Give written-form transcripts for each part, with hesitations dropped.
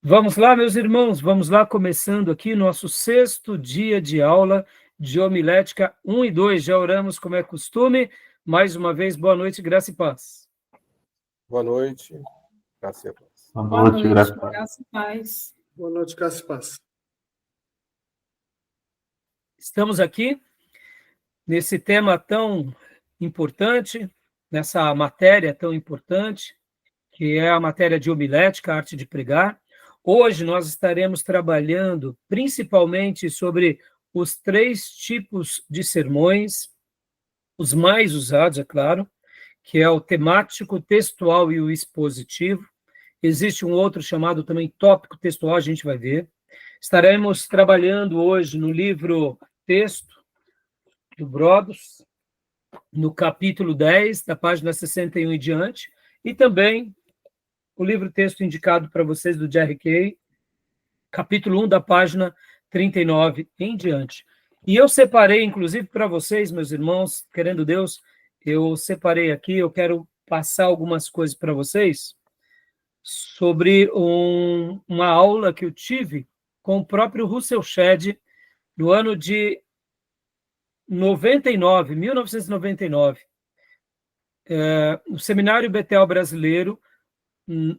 Vamos lá, meus irmãos, vamos lá, começando aqui nosso sexto dia de aula de homilética 1 e 2. Já oramos como é costume. Mais uma vez, boa noite, graça e paz. Boa noite, graça e paz. Boa noite, graça e paz. Boa noite, graça e paz. Estamos aqui nesse tema tão importante, nessa matéria tão importante, que é a matéria de homilética, a arte de pregar. Hoje nós estaremos trabalhando principalmente sobre os 3 tipos de sermões, os mais usados, é claro, que é o temático, o textual e o expositivo. Existe um outro chamado também tópico textual, a gente vai ver. Estaremos trabalhando hoje no livro Texto, do Brodos, no capítulo 10, da página 61 em diante, e também o livro texto indicado para vocês do Jerry Kay, capítulo 1, da página 39 em diante. E eu separei, inclusive, para vocês, meus irmãos, querendo Deus, eu separei aqui, eu quero passar algumas coisas para vocês sobre uma aula que eu tive com o próprio Russell Shedd no ano de 1999. No Seminário Betel Brasileiro,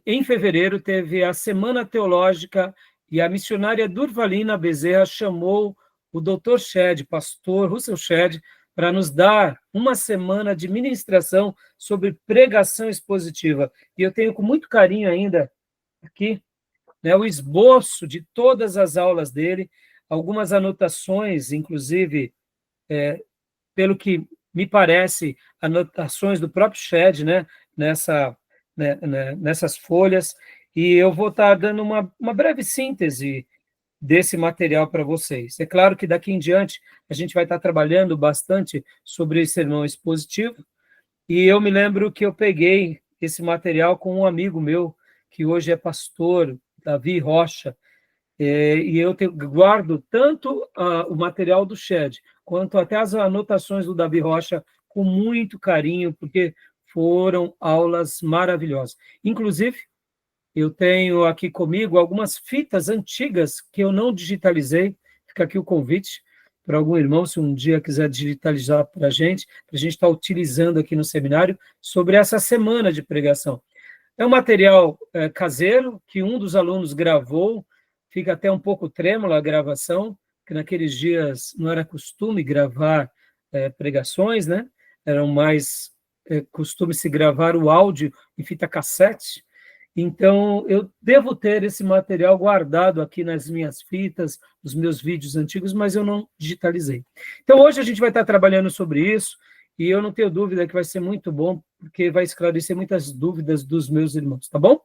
em fevereiro, teve a Semana Teológica e a missionária Durvalina Bezerra chamou o Dr. Shedd, pastor Russell Shedd, para nos dar uma semana de ministração sobre pregação expositiva. E eu tenho com muito carinho ainda aqui, né, o esboço de todas as aulas dele, algumas anotações, inclusive, pelo que me parece, anotações do próprio Shedd, né, nessas folhas, e eu vou estar dando uma breve síntese desse material para vocês. É claro que daqui em diante a gente vai estar trabalhando bastante sobre sermão expositivo, e eu me lembro que eu peguei esse material com um amigo meu, que hoje é pastor, Davi Rocha, e eu guardo tanto o material do Shedd, quanto até as anotações do Davi Rocha com muito carinho, porque foram aulas maravilhosas. Inclusive, eu tenho aqui comigo algumas fitas antigas que eu não digitalizei. Fica aqui o convite para algum irmão, se um dia quiser digitalizar para a gente estar utilizando aqui no seminário, sobre essa semana de pregação. É um material caseiro que um dos alunos gravou, fica até um pouco trêmula a gravação, que naqueles dias não era costume gravar pregações, né? Era mais costume se gravar o áudio em fita cassete. Então, eu devo ter esse material guardado aqui nas minhas fitas, nos meus vídeos antigos, mas eu não digitalizei. Então, hoje a gente vai estar trabalhando sobre isso, e eu não tenho dúvida que vai ser muito bom, porque vai esclarecer muitas dúvidas dos meus irmãos, tá bom?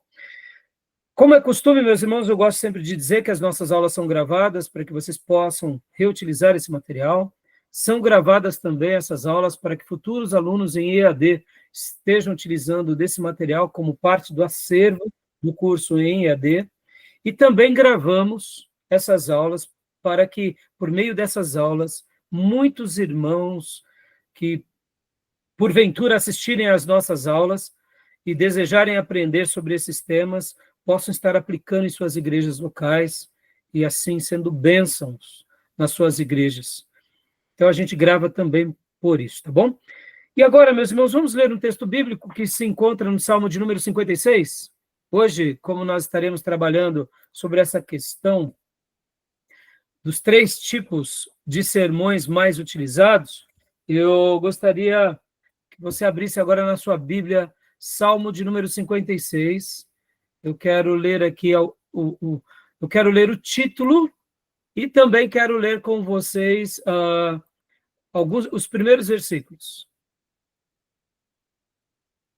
Como é costume, meus irmãos, eu gosto sempre de dizer que as nossas aulas são gravadas para que vocês possam reutilizar esse material. São gravadas também essas aulas para que futuros alunos em EAD estejam utilizando desse material como parte do acervo do curso em EAD. E também gravamos essas aulas para que, por meio dessas aulas, muitos irmãos que, porventura, assistirem às nossas aulas e desejarem aprender sobre esses temas, possam estar aplicando em suas igrejas locais e, assim, sendo bênçãos nas suas igrejas. Então, a gente grava também por isso, tá bom? E agora, meus irmãos, vamos ler um texto bíblico que se encontra no Salmo de número 56. Hoje, como nós estaremos trabalhando sobre essa questão dos 3 tipos de sermões mais utilizados, eu gostaria que você abrisse agora na sua Bíblia, Salmo de número 56. Eu quero ler aqui eu quero ler o título e também quero ler com vocês os primeiros versículos.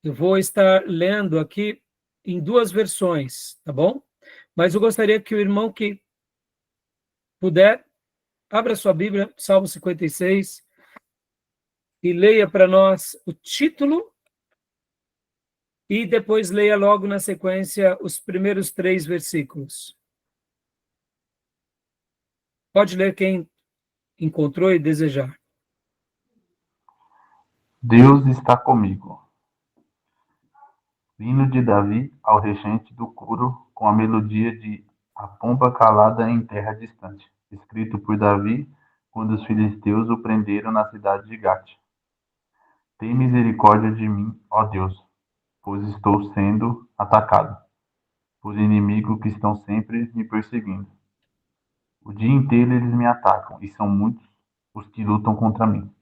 Eu vou estar lendo aqui em 2 versões, tá bom? Mas eu gostaria que o irmão que puder, abra sua Bíblia, Salmo 56, e leia para nós o título, e depois leia logo na sequência os primeiros 3 versículos. Pode ler quem encontrou e desejar. Deus está comigo. Hino de Davi ao regente do coro com a melodia de A pomba calada em terra distante, escrito por Davi quando os filisteus o prenderam na cidade de Gate. Tem misericórdia de mim, ó Deus, pois estou sendo atacado por inimigos que estão sempre me perseguindo. O dia inteiro eles me atacam, e são muitos os que lutam contra mim.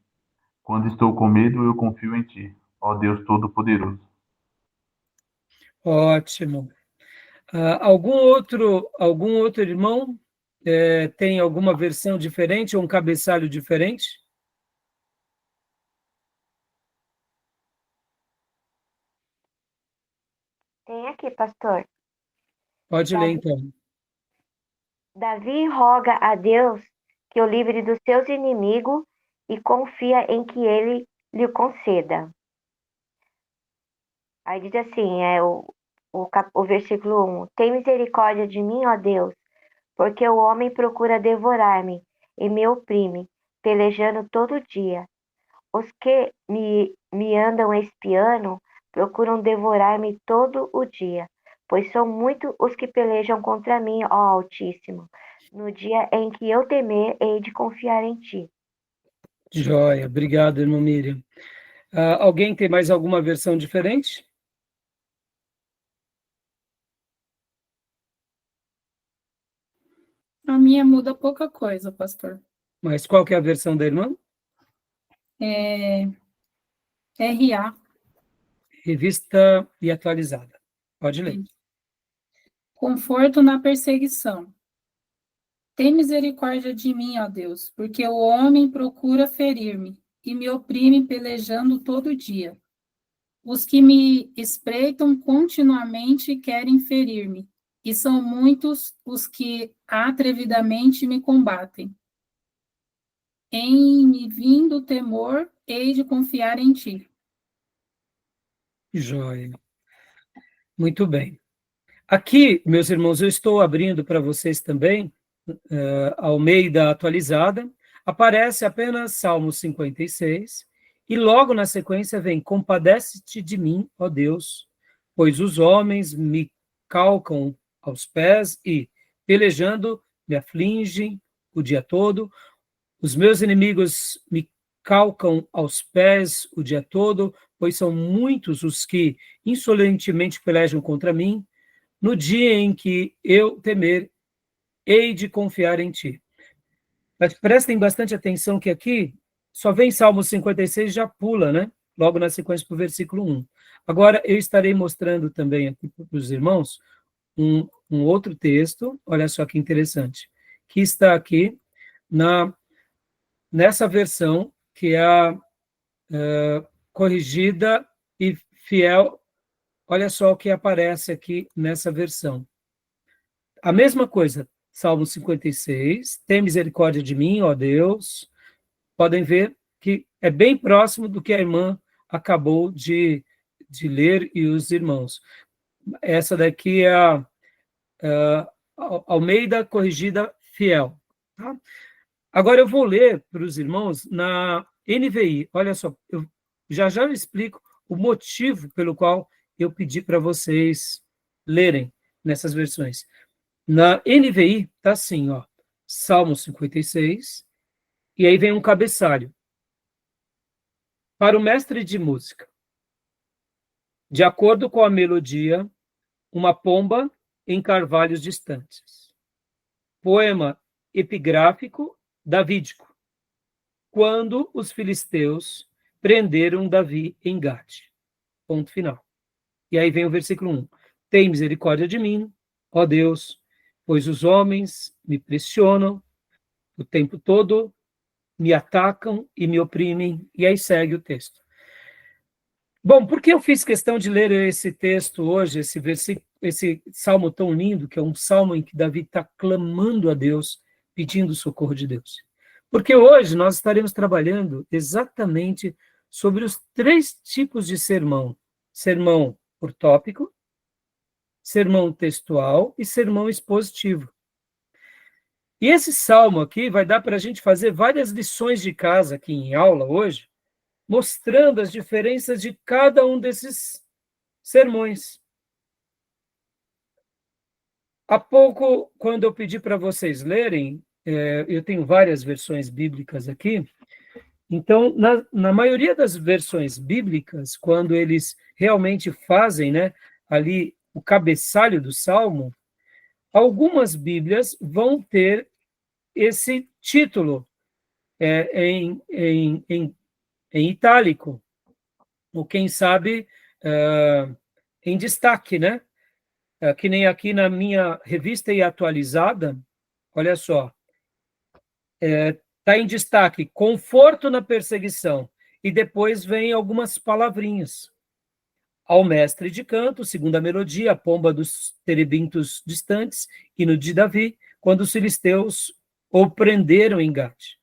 Quando estou com medo, eu confio em ti, ó Deus Todo-Poderoso. Ótimo. Algum outro irmão tem alguma versão diferente ou um cabeçalho diferente? Tem aqui, pastor. Pode ler, então. Davi roga a Deus que o livre dos seus inimigos e confia em que ele lhe conceda. Aí diz assim, o versículo 1. Tem misericórdia de mim, ó Deus, porque o homem procura devorar-me e me oprime, pelejando todo dia. Os que me andam espiando procuram devorar-me todo o dia, pois são muitos os que pelejam contra mim, ó Altíssimo. No dia em que eu temer, hei de confiar em ti. Joia, obrigado, irmão Miriam. Alguém tem mais alguma versão diferente? A minha muda pouca coisa, pastor. Mas qual que é a versão da irmã? É RA. Revista e atualizada. Pode ler. Conforto na perseguição. Tem misericórdia de mim, ó Deus, porque o homem procura ferir-me e me oprime pelejando todo dia. Os que me espreitam continuamente querem ferir-me, e são muitos os que atrevidamente me combatem. Em me vindo temor, hei de confiar em ti. Joia. Muito bem. Aqui, meus irmãos, eu estou abrindo para vocês também, Almeida atualizada, aparece apenas Salmo 56, e logo na sequência vem: compadece-te de mim, ó Deus, pois os homens me calcam aos pés e, pelejando, me afligem o dia todo. Os meus inimigos me calcam aos pés o dia todo, pois são muitos os que insolentemente pelejam contra mim. No dia em que eu temer, hei de confiar em ti. Mas prestem bastante atenção que aqui só vem Salmo 56 e já pula, né? Logo na sequência para o versículo 1. Agora, eu estarei mostrando também aqui para os irmãos um outro texto, olha só que interessante, que está aqui nessa versão, que é a corrigida e fiel. Olha só o que aparece aqui nessa versão. A mesma coisa, Salmo 56, tem misericórdia de mim, ó Deus. Podem ver que é bem próximo do que a irmã acabou de ler e os irmãos. Essa daqui é a Almeida Corrigida Fiel. Tá? Agora eu vou ler para os irmãos na NVI. Olha só, eu já explico o motivo pelo qual eu pedi para vocês lerem nessas versões. Na NVI está assim, ó, Salmo 56, e aí vem um cabeçalho. Para o mestre de música. De acordo com a melodia, uma pomba em carvalhos distantes. Poema epigráfico davídico. Quando os filisteus prenderam Davi em Gate. Ponto final. E aí vem o versículo 1. Tem misericórdia de mim, ó Deus, pois os homens me pressionam o tempo todo, me atacam e me oprimem. E aí segue o texto. Bom, por que eu fiz questão de ler esse texto hoje, esse salmo tão lindo, que é um salmo em que Davi está clamando a Deus, pedindo o socorro de Deus? Porque hoje nós estaremos trabalhando exatamente sobre os 3 tipos de sermão. Sermão por tópico, sermão textual e sermão expositivo. E esse salmo aqui vai dar para a gente fazer várias lições de casa aqui em aula hoje, mostrando as diferenças de cada um desses sermões. Há pouco, quando eu pedi para vocês lerem, eu tenho várias versões bíblicas aqui, então, na maioria das versões bíblicas, quando eles realmente fazem, né, ali o cabeçalho do Salmo, algumas Bíblias vão ter esse título em itálico, ou quem sabe em destaque, né? Que nem aqui na minha revista e atualizada, olha só, está em destaque, conforto na perseguição, e depois vem algumas palavrinhas. Ao mestre de canto, segunda melodia, a pomba dos terebintos distantes, hino de Davi, quando os filisteus o prenderam em Gate.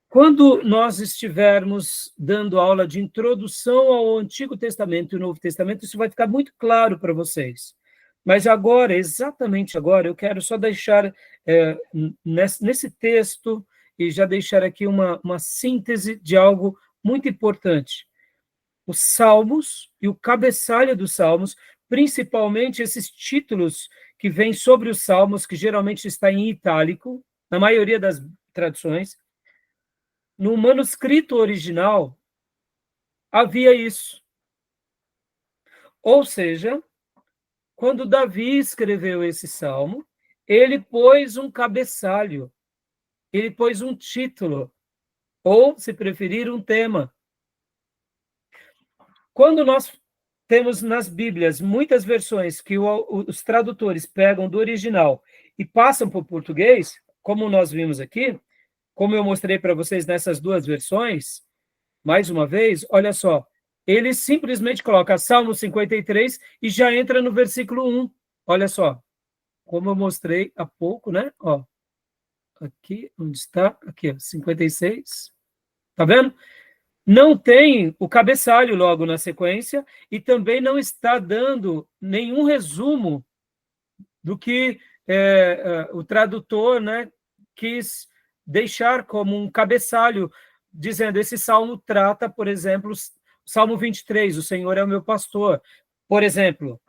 Quando nós estivermos dando aula de introdução ao Antigo Testamento e Novo Testamento, isso vai ficar muito claro para vocês. Mas agora, exatamente agora, eu quero só deixar nesse texto e já deixar aqui uma síntese de algo muito importante. Os Salmos e o cabeçalho dos Salmos, principalmente esses títulos que vêm sobre os Salmos, que geralmente está em itálico, na maioria das traduções. No manuscrito original, havia isso. Ou seja, quando Davi escreveu esse salmo, ele pôs um cabeçalho, ele pôs um título, ou, se preferir, um tema. Quando nós temos nas Bíblias muitas versões que os tradutores pegam do original e passam para o português, como nós vimos aqui, como eu mostrei para vocês nessas duas versões, mais uma vez, olha só, ele simplesmente coloca Salmo 53 e já entra no versículo 1. Olha só, como eu mostrei há pouco, né? Ó, aqui, onde está? Aqui, ó, 56. Tá vendo? Não tem o cabeçalho logo na sequência e também não está dando nenhum resumo do que o tradutor, né, quis deixar como um cabeçalho, dizendo, esse salmo trata, por exemplo, Salmo 23, o Senhor é o meu pastor, por exemplo.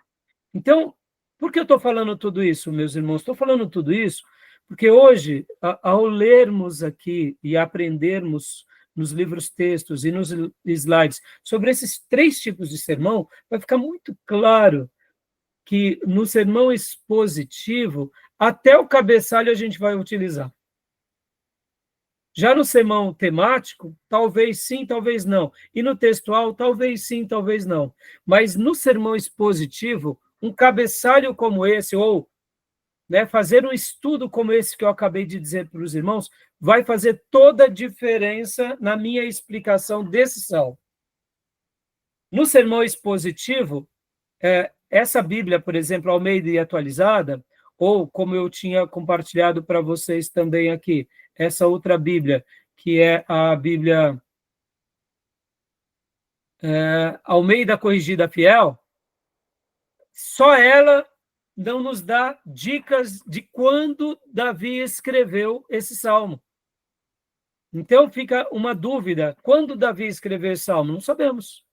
Então, por que eu estou falando tudo isso, meus irmãos? Estou falando tudo isso porque hoje, ao lermos aqui e aprendermos nos livros textos e nos slides sobre esses 3 tipos de sermão, vai ficar muito claro que no sermão expositivo, até o cabeçalho a gente vai utilizar. Já no sermão temático, talvez sim, talvez não. E no textual, talvez sim, talvez não. Mas no sermão expositivo, um cabeçalho como esse, ou fazer um estudo como esse que eu acabei de dizer para os irmãos, vai fazer toda a diferença na minha explicação desse salmo. No sermão expositivo, essa Bíblia, por exemplo, Almeida e atualizada, ou como eu tinha compartilhado para vocês também aqui, essa outra Bíblia, que é a Bíblia Almeida Corrigida Fiel, só ela não nos dá dicas de quando Davi escreveu esse salmo. Então fica uma dúvida, quando Davi escreveu esse salmo? Não sabemos.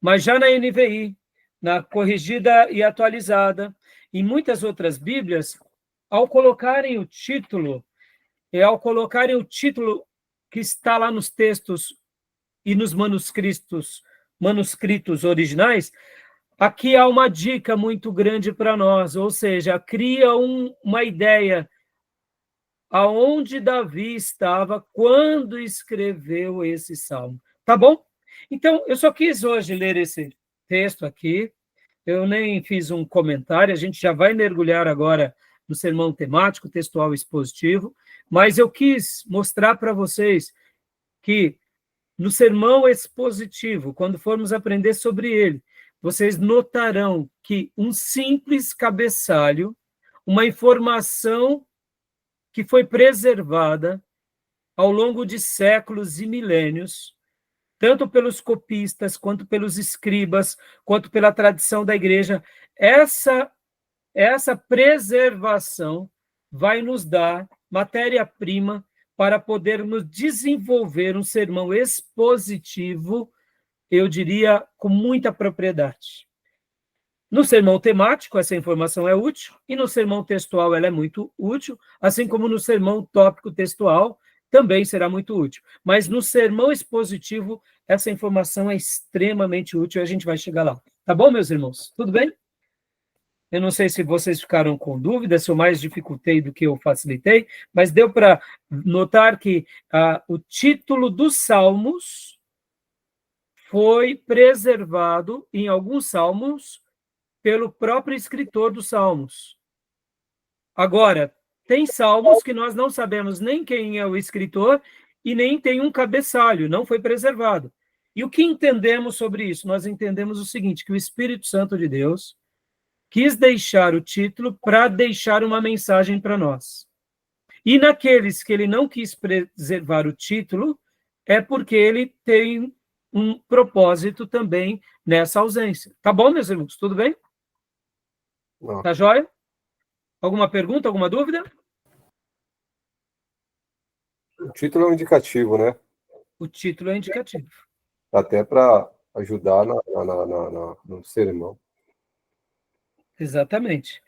Mas já na NVI, na Corrigida e Atualizada, e muitas outras Bíblias, ao colocarem o título que está lá nos textos e nos manuscritos originais, aqui há uma dica muito grande para nós, ou seja, cria uma ideia aonde Davi estava quando escreveu esse salmo. Tá bom? Então, eu só quis hoje ler esse texto aqui, eu nem fiz um comentário, a gente já vai mergulhar agora no sermão temático, textual expositivo, mas eu quis mostrar para vocês que no sermão expositivo, quando formos aprender sobre ele, vocês notarão que um simples cabeçalho, uma informação que foi preservada ao longo de séculos e milênios, tanto pelos copistas, quanto pelos escribas, quanto pela tradição da igreja, essa preservação vai nos dar matéria-prima para podermos desenvolver um sermão expositivo, eu diria, com muita propriedade. No sermão temático, essa informação é útil, e no sermão textual ela é muito útil, assim como no sermão tópico textual também será muito útil. Mas no sermão expositivo, essa informação é extremamente útil, e a gente vai chegar lá. Tá bom, meus irmãos? Tudo bem? Eu não sei se vocês ficaram com dúvidas, se eu mais dificultei do que eu facilitei, mas deu para notar que o título dos Salmos foi preservado em alguns salmos pelo próprio escritor dos Salmos. Agora, tem salmos que nós não sabemos nem quem é o escritor e nem tem um cabeçalho, não foi preservado. E o que entendemos sobre isso? Nós entendemos o seguinte, que o Espírito Santo de Deus quis deixar o título para deixar uma mensagem para nós. E naqueles que ele não quis preservar o título, é porque ele tem um propósito também nessa ausência. Tá bom, meus irmãos? Tudo bem? Não. Tá jóia? Alguma pergunta, alguma dúvida? O título é um indicativo, né? O título é indicativo. Até para ajudar no sermão. Exatamente.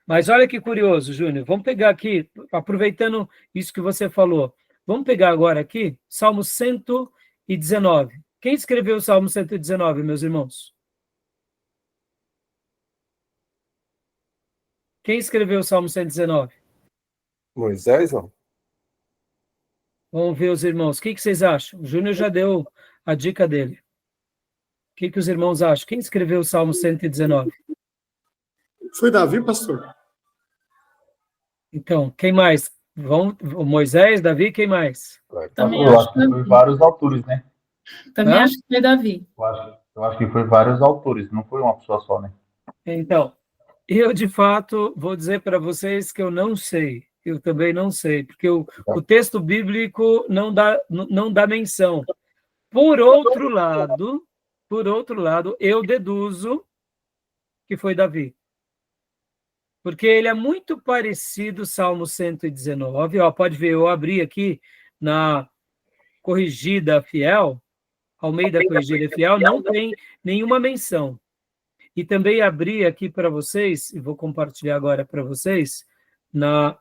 Mas olha que curioso, Júnior. Vamos pegar aqui, aproveitando isso que você falou, vamos pegar agora aqui, Salmo 119. Quem escreveu o Salmo 119, meus irmãos? Quem escreveu o Salmo 119? Moisés, não? Vamos ver os irmãos. O que vocês acham? O Júnior já deu a dica dele. O que os irmãos acham? Quem escreveu o Salmo 119? Foi Davi, pastor? Então, quem mais? Moisés, Davi, quem mais? Também Eu acho acho que que foi vários autores, né? Também Hã? acho que foi Davi. Eu acho que foi vários autores, não foi uma pessoa só, né? Então, eu, de fato, vou dizer para vocês que eu não sei. Eu também não sei, porque o texto bíblico não dá menção. Por outro lado, eu deduzo que foi Davi. Porque ele é muito parecido, Salmo 119. Ó, pode ver, eu abri aqui na Corrigida Fiel, Almeida Corrigida Fiel, não tem nenhuma menção. E também abri aqui para vocês, e vou compartilhar agora para vocês, na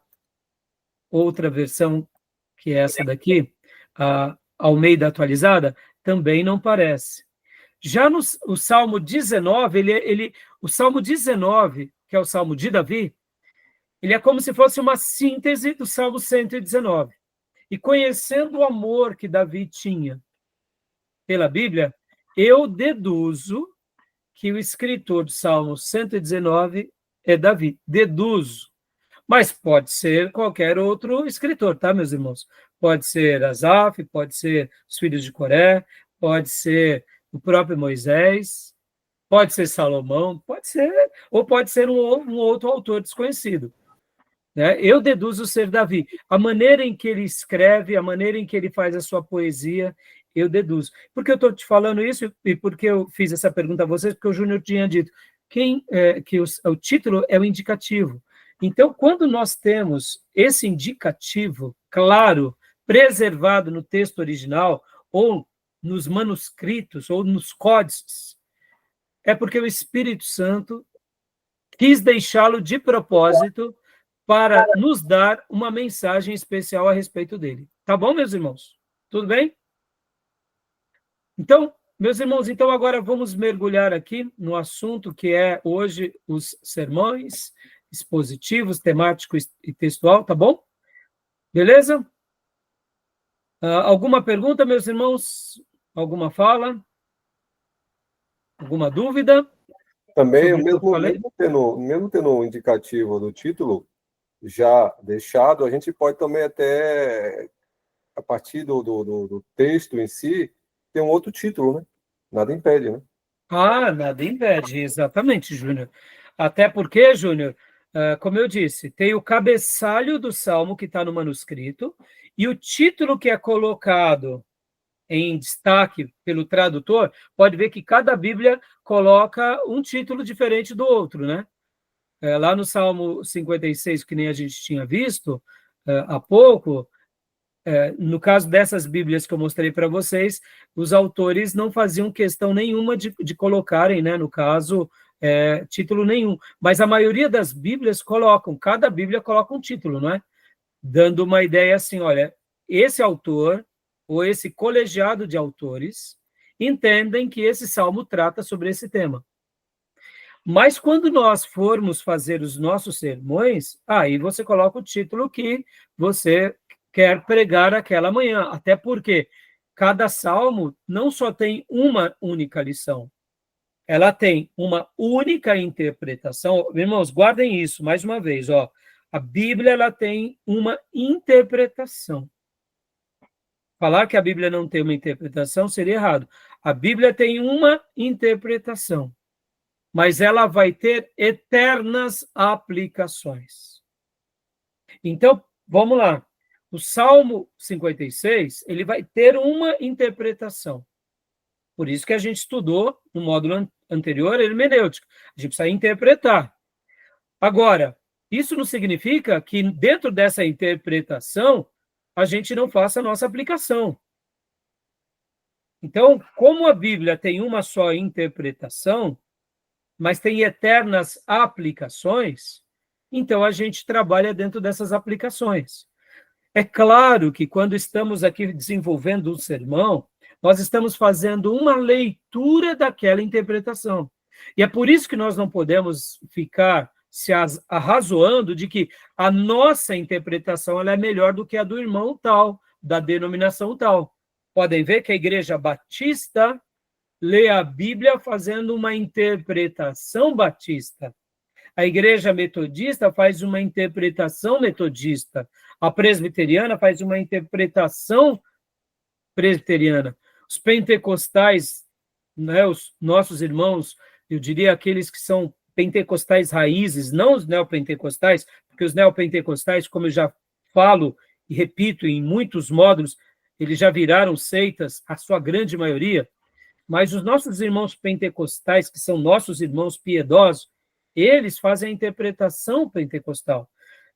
outra versão, que é essa daqui, a Almeida atualizada, também não parece. Já no o Salmo 19, o Salmo 19, que é o Salmo de Davi, ele é como se fosse uma síntese do Salmo 119. E conhecendo o amor que Davi tinha pela Bíblia, eu deduzo que o escritor do Salmo 119 é Davi. Deduzo. Mas pode ser qualquer outro escritor, tá, meus irmãos? Pode ser Asaf, pode ser os filhos de Coré, pode ser o próprio Moisés, pode ser Salomão, pode ser, ou pode ser um outro autor desconhecido. Né? Eu deduzo ser Davi. A maneira em que ele escreve, a maneira em que ele faz a sua poesia, eu deduzo. Por que eu estou te falando isso e por que eu fiz essa pergunta a vocês? Porque o Júnior tinha dito que o título é o indicativo. Então, quando nós temos esse indicativo claro, preservado no texto original, ou nos manuscritos, ou nos códices, é porque o Espírito Santo quis deixá-lo de propósito para nos dar uma mensagem especial a respeito dele. Tá bom, meus irmãos? Tudo bem? Então, meus irmãos, então agora vamos mergulhar aqui no assunto que é hoje os sermões expositivos, temático e textual, tá bom? Beleza? Alguma pergunta, meus irmãos? Alguma fala? Alguma dúvida? Também, Sobre o que eu falei? mesmo tendo um indicativo do título já deixado, a gente pode também até, a partir do texto em si, ter um outro título, né? Nada impede, né? Nada impede, exatamente, Júnior. Até porque, Júnior, como eu disse, tem o cabeçalho do Salmo que está no manuscrito e o título que é colocado em destaque pelo tradutor, pode ver que cada Bíblia coloca um título diferente do outro, né? Lá no Salmo 56, que nem a gente tinha visto há pouco, no caso dessas Bíblias que eu mostrei para vocês, os autores não faziam questão nenhuma de colocarem, né, no caso, título nenhum. Mas a maioria das Bíblias colocam, cada Bíblia coloca um título, não é? Dando uma ideia assim, olha, esse autor, ou esse colegiado de autores, entendem que esse salmo trata sobre esse tema. Mas quando nós formos fazer os nossos sermões, aí você coloca o título que você quer pregar aquela manhã, até porque cada salmo não só tem uma única lição, ela tem uma única interpretação. Irmãos, guardem isso, mais uma vez, ó. A Bíblia, ela tem uma interpretação. Falar que a Bíblia não tem uma interpretação seria errado. A Bíblia tem uma interpretação, mas ela vai ter eternas aplicações. Então, vamos lá. O Salmo 56, ele vai ter uma interpretação. Por isso que a gente estudou, no módulo anterior, hermenêutica. A gente precisa interpretar. Agora, isso não significa que dentro dessa interpretação a gente não faça a nossa aplicação. Então, como a Bíblia tem uma só interpretação, mas tem eternas aplicações, então a gente trabalha dentro dessas aplicações. É claro que quando estamos aqui desenvolvendo um sermão, nós estamos fazendo uma leitura daquela interpretação. E é por isso que nós não podemos ficar se arrazoando de que a nossa interpretação ela é melhor do que a do irmão tal, da denominação tal. Podem ver que a Igreja Batista lê a Bíblia fazendo uma interpretação batista. A Igreja Metodista faz uma interpretação metodista. A Presbiteriana faz uma interpretação presbiteriana. Os pentecostais, né, os nossos irmãos, eu diria aqueles que são pentecostais raízes, não os neopentecostais, porque os neopentecostais, como eu já falo e repito em muitos módulos, eles já viraram seitas, a sua grande maioria, mas os nossos irmãos pentecostais, que são nossos irmãos piedosos, eles fazem a interpretação pentecostal,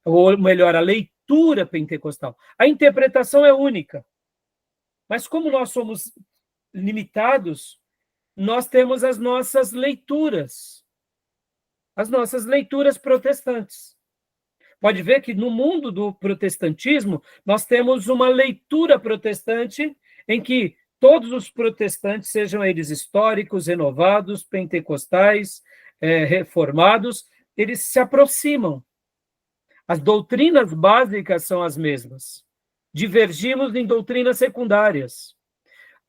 ou melhor, a leitura pentecostal. A interpretação é única, mas como nós somos limitados, nós temos as nossas leituras protestantes. Pode ver que no mundo do protestantismo, nós temos uma leitura protestante em que todos os protestantes, sejam eles históricos, renovados, pentecostais, reformados, eles se aproximam. As doutrinas básicas são as mesmas. Divergimos em doutrinas secundárias.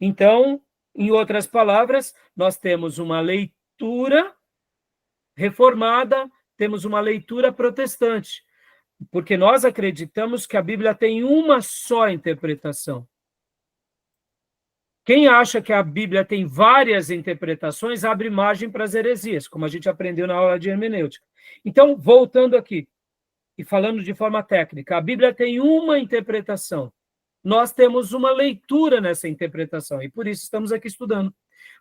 Então, em outras palavras, nós temos uma leitura reformada, temos uma leitura protestante, porque nós acreditamos que a Bíblia tem uma só interpretação. Quem acha que a Bíblia tem várias interpretações, abre margem para as heresias, como a gente aprendeu na aula de hermenêutica. Então, voltando aqui, e falando de forma técnica, a Bíblia tem uma interpretação. Nós temos uma leitura nessa interpretação, e por isso estamos aqui estudando.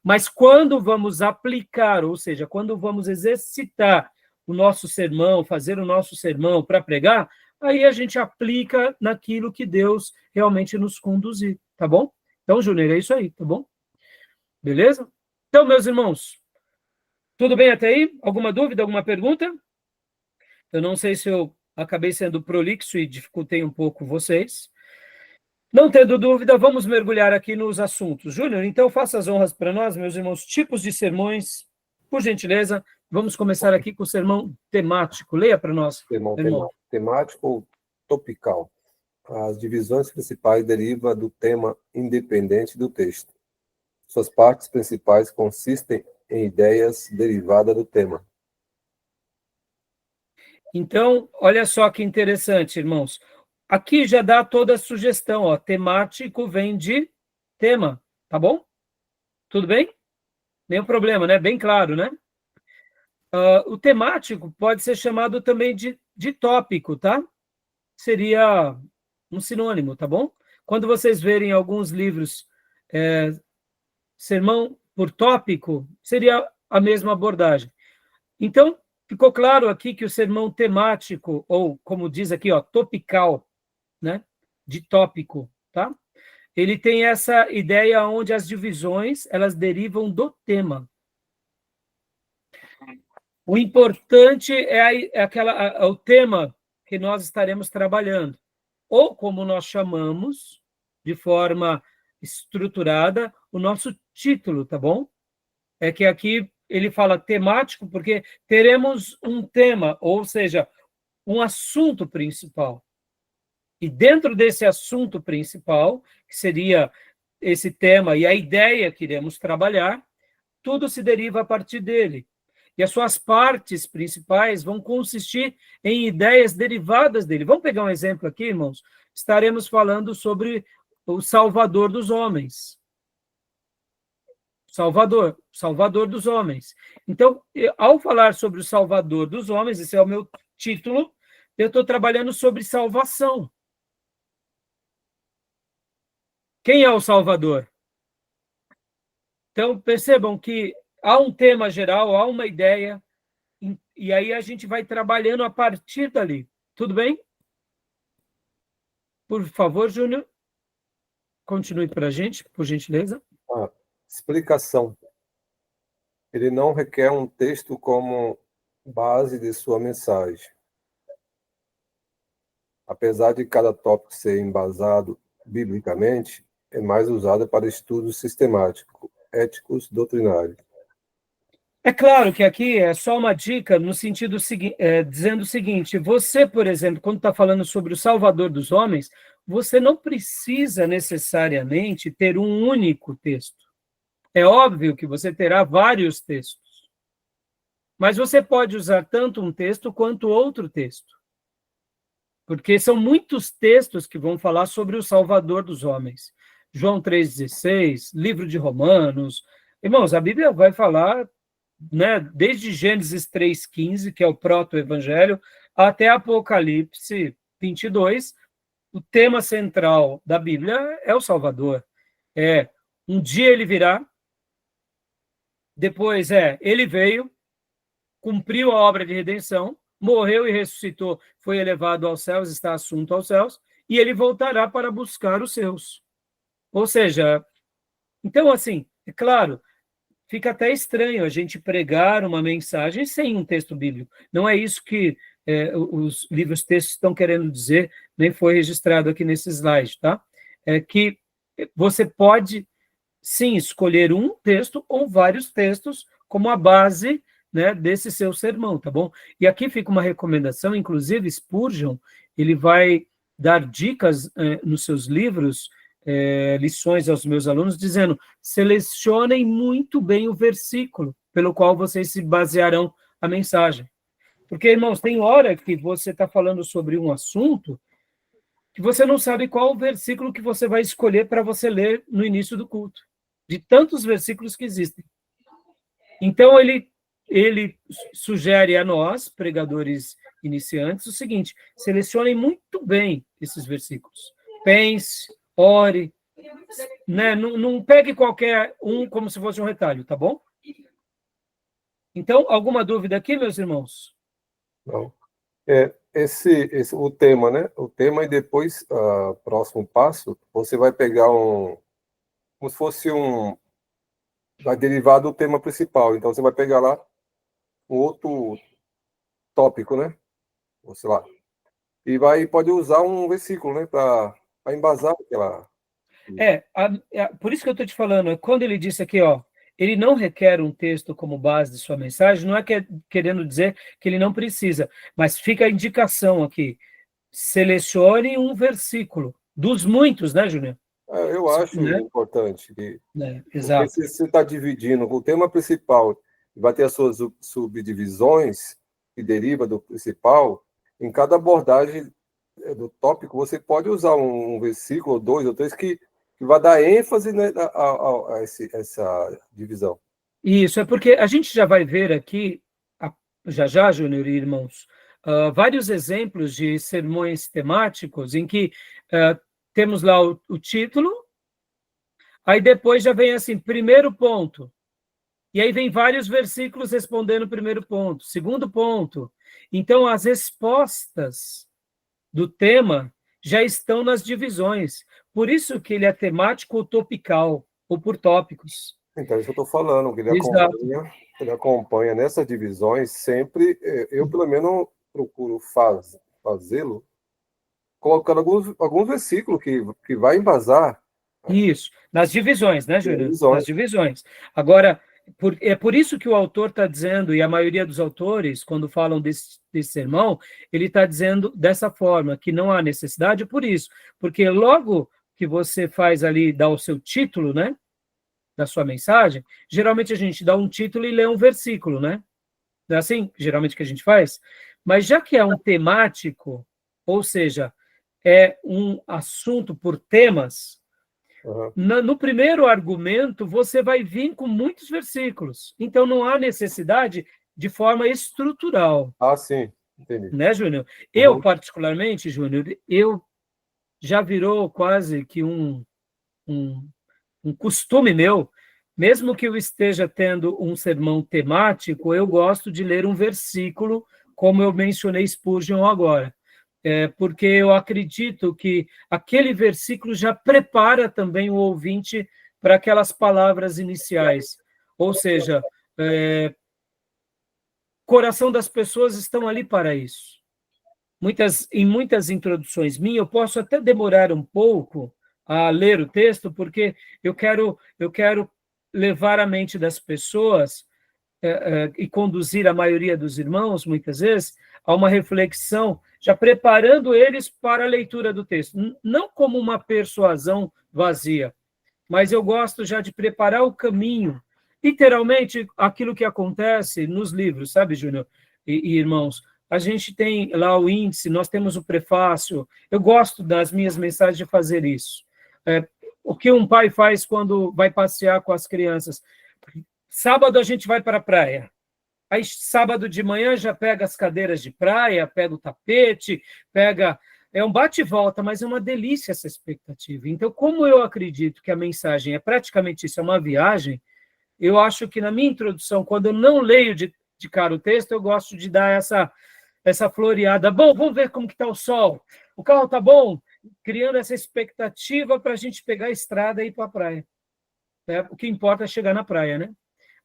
Mas quando vamos aplicar, ou seja, quando vamos exercitar o nosso sermão, fazer o nosso sermão para pregar, aí a gente aplica naquilo que Deus realmente nos conduzir, tá bom? Então, Júnior, é isso aí, tá bom? Beleza? Então, meus irmãos, tudo bem até aí? Alguma dúvida, alguma pergunta? Eu não sei se eu acabei sendo prolixo e dificultei um pouco vocês. Não tendo dúvida, vamos mergulhar aqui nos assuntos. Júnior, então faça as honras para nós, meus irmãos, tipos de sermões, por gentileza. Vamos começar aqui com o sermão temático. Leia para nós. Sermão temático ou topical. As divisões principais derivam do tema independente do texto. Suas partes principais consistem em ideias derivadas do tema. Então, olha só que interessante, irmãos. Aqui já dá toda a sugestão, ó. Temático vem de tema, tá bom? Tudo bem? Nenhum problema, né? Bem claro, né? O temático pode ser chamado também de tópico, tá? Seria um sinônimo, tá bom? Quando vocês verem alguns livros, sermão por tópico, seria a mesma abordagem. Então, ficou claro aqui que o sermão temático, ou como diz aqui, ó, topical, né? De tópico, tá? Ele tem essa ideia onde as divisões, elas derivam do tema. O importante é o tema que nós estaremos trabalhando, ou como nós chamamos, de forma estruturada, o nosso título, tá bom? É que aqui ele fala temático, porque teremos um tema, ou seja, um assunto principal. E dentro desse assunto principal, que seria esse tema e a ideia que iremos trabalhar, tudo se deriva a partir dele. E as suas partes principais vão consistir em ideias derivadas dele. Vamos pegar um exemplo aqui, irmãos? Estaremos falando sobre o Salvador dos homens. Salvador dos homens. Então, ao falar sobre o Salvador dos homens, esse é o meu título, eu estou trabalhando sobre salvação. Quem é o Salvador? Então, percebam que há um tema geral, há uma ideia, e aí a gente vai trabalhando a partir dali. Tudo bem? Por favor, Júnior, continue para a gente, por gentileza. Explicação. Ele não requer um texto como base de sua mensagem. Apesar de cada tópico ser embasado biblicamente, é mais usado para estudos sistemáticos, éticos, doutrinários. É claro que aqui é só uma dica no sentido dizendo o seguinte: você, por exemplo, quando está falando sobre o Salvador dos homens, você não precisa necessariamente ter um único texto. É óbvio que você terá vários textos, mas você pode usar tanto um texto quanto outro texto, porque são muitos textos que vão falar sobre o Salvador dos homens. João 3,16, livro de Romanos. Irmãos, a Bíblia vai falar, né, desde Gênesis 3,15, que é o proto-evangelho, até Apocalipse 22, o tema central da Bíblia é o Salvador. Um dia ele virá, depois ele veio, cumpriu a obra de redenção, morreu e ressuscitou, foi elevado aos céus, está assunto aos céus, e ele voltará para buscar os seus. Ou seja, então, assim, é claro, fica até estranho a gente pregar uma mensagem sem um texto bíblico. Não é isso que os livros textos estão querendo dizer, nem foi registrado aqui nesse slide, tá? É que você pode, sim, escolher um texto ou vários textos como a base, né, desse seu sermão, tá bom? E aqui fica uma recomendação, inclusive Spurgeon, ele vai dar dicas nos seus livros, lições aos meus alunos, dizendo: selecionem muito bem o versículo pelo qual vocês se basearão a mensagem. Porque, irmãos, tem hora que você está falando sobre um assunto que você não sabe qual o versículo que você vai escolher para você ler no início do culto, de tantos versículos que existem. Então, ele sugere a nós, pregadores iniciantes, o seguinte: selecionem muito bem esses versículos. Pense, ore, né? Não pegue qualquer um como se fosse um retalho, tá bom? Então, alguma dúvida aqui, meus irmãos? Não. O tema, né? O tema, e depois, próximo passo, você vai pegar como se fosse vai derivar do tema principal. Então, você vai pegar lá um outro tópico, né? Ou sei lá. E pode usar um versículo, né? Para embasar aquela... Por isso que eu estou te falando, quando ele disse aqui, ó, ele não requer um texto como base de sua mensagem, não é querendo dizer que ele não precisa, mas fica a indicação aqui: selecione um versículo, dos muitos, né, Júnior? Eu acho, né, importante. Exato. Porque se você está dividindo o tema principal, vai ter as suas subdivisões que deriva do principal, em cada abordagem do tópico, você pode usar um versículo, ou dois, ou três, que vai dar ênfase, né, a essa divisão. Isso, é porque a gente já vai ver aqui, já, Júnior e irmãos, vários exemplos de sermões temáticos em que temos lá o título, aí depois já vem assim, primeiro ponto, e aí vem vários versículos respondendo o primeiro ponto, segundo ponto. Então, as respostas do tema já estão nas divisões. Por isso que ele é temático ou topical, ou por tópicos. Então, isso que eu estou falando, que ele acompanha ele acompanha nessas divisões sempre, eu pelo menos procuro fazê-lo, colocando alguns versículos que vai embasar Isso, nas divisões, né, Júnior? divisões. Nas divisões. Agora, é por isso que o autor está dizendo, e a maioria dos autores, quando falam desse sermão, ele está dizendo dessa forma, que não há necessidade, por isso, porque logo que você faz ali, dá o seu título, né, da sua mensagem, geralmente a gente dá um título e lê um versículo, né? Não é assim, geralmente, que a gente faz? Mas já que é um temático, ou seja, é um assunto por temas, Uhum. no primeiro argumento, você vai vir com muitos versículos. Então, não há necessidade de forma estrutural. Ah, sim, entendi. Né, Júnior? Eu, Uhum. particularmente, Júnior, eu já virou quase que um costume meu, mesmo que eu esteja tendo um sermão temático, eu gosto de ler um versículo, como eu mencionei Spurgeon agora. Porque eu acredito que aquele versículo já prepara também o ouvinte para aquelas palavras iniciais. Ou seja, coração das pessoas estão ali para isso. Em muitas introduções minhas, eu posso até demorar um pouco a ler o texto, porque eu quero levar a mente das pessoas e conduzir a maioria dos irmãos, muitas vezes, a uma reflexão, já preparando eles para a leitura do texto. Não como uma persuasão vazia, mas eu gosto já de preparar o caminho. Literalmente, aquilo que acontece nos livros, sabe, Júnior e irmãos? A gente tem lá o índice, nós temos o prefácio. Eu gosto das minhas mensagens de fazer isso. O que um pai faz quando vai passear com as crianças? Sábado a gente vai para a praia. Aí, sábado de manhã, já pega as cadeiras de praia, pega o tapete, pega... É um bate e volta, mas é uma delícia essa expectativa. Então, como eu acredito que a mensagem é praticamente isso, é uma viagem, eu acho que na minha introdução, quando eu não leio de cara o texto, eu gosto de dar essa floreada. Bom, vamos ver como que está o sol. O carro está bom? Criando essa expectativa para a gente pegar a estrada e ir para a praia. O que importa é chegar na praia, né?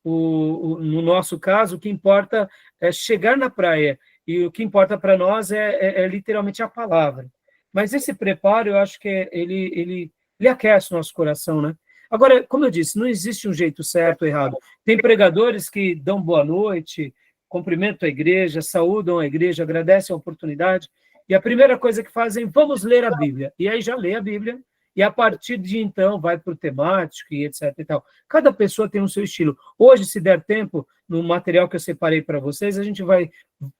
No nosso caso, o que importa é chegar na praia, e o que importa para nós é literalmente a palavra. Mas esse preparo, eu acho que ele aquece o nosso coração, né? Agora, como eu disse, não existe um jeito certo ou errado. Tem pregadores que dão boa noite, cumprimentam a igreja, saúdam a igreja, agradecem a oportunidade, e a primeira coisa que fazem, vamos ler a Bíblia. E aí já lê a Bíblia, e a partir de então vai para o temático e etc. e tal. Cada pessoa tem o seu estilo. Hoje, se der tempo, no material que eu separei para vocês, a gente vai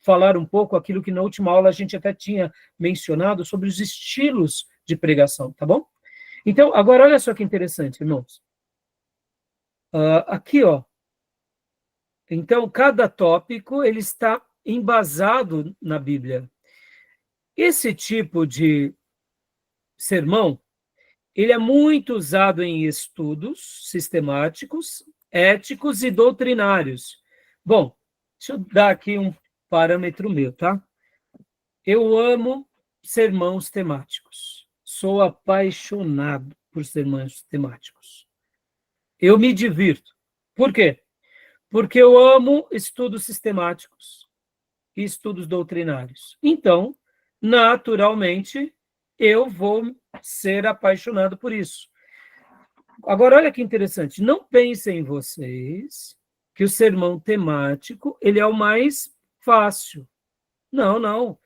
falar um pouco aquilo que na última aula a gente até tinha mencionado sobre os estilos de pregação, tá bom? Então, agora olha só que interessante, irmãos. Aqui, ó. Então, cada tópico ele está embasado na Bíblia. Esse tipo de sermão, ele é muito usado em estudos sistemáticos, éticos e doutrinários. Bom, deixa eu dar aqui um parâmetro meu, tá? Eu amo sermões temáticos. Sou apaixonado por sermões temáticos. Eu me divirto. Por quê? Porque eu amo estudos sistemáticos e estudos doutrinários. Então, naturalmente, eu vou ser apaixonado por isso. Agora, olha que interessante. Não pensem vocês que o sermão temático ele é o mais fácil. Não, não.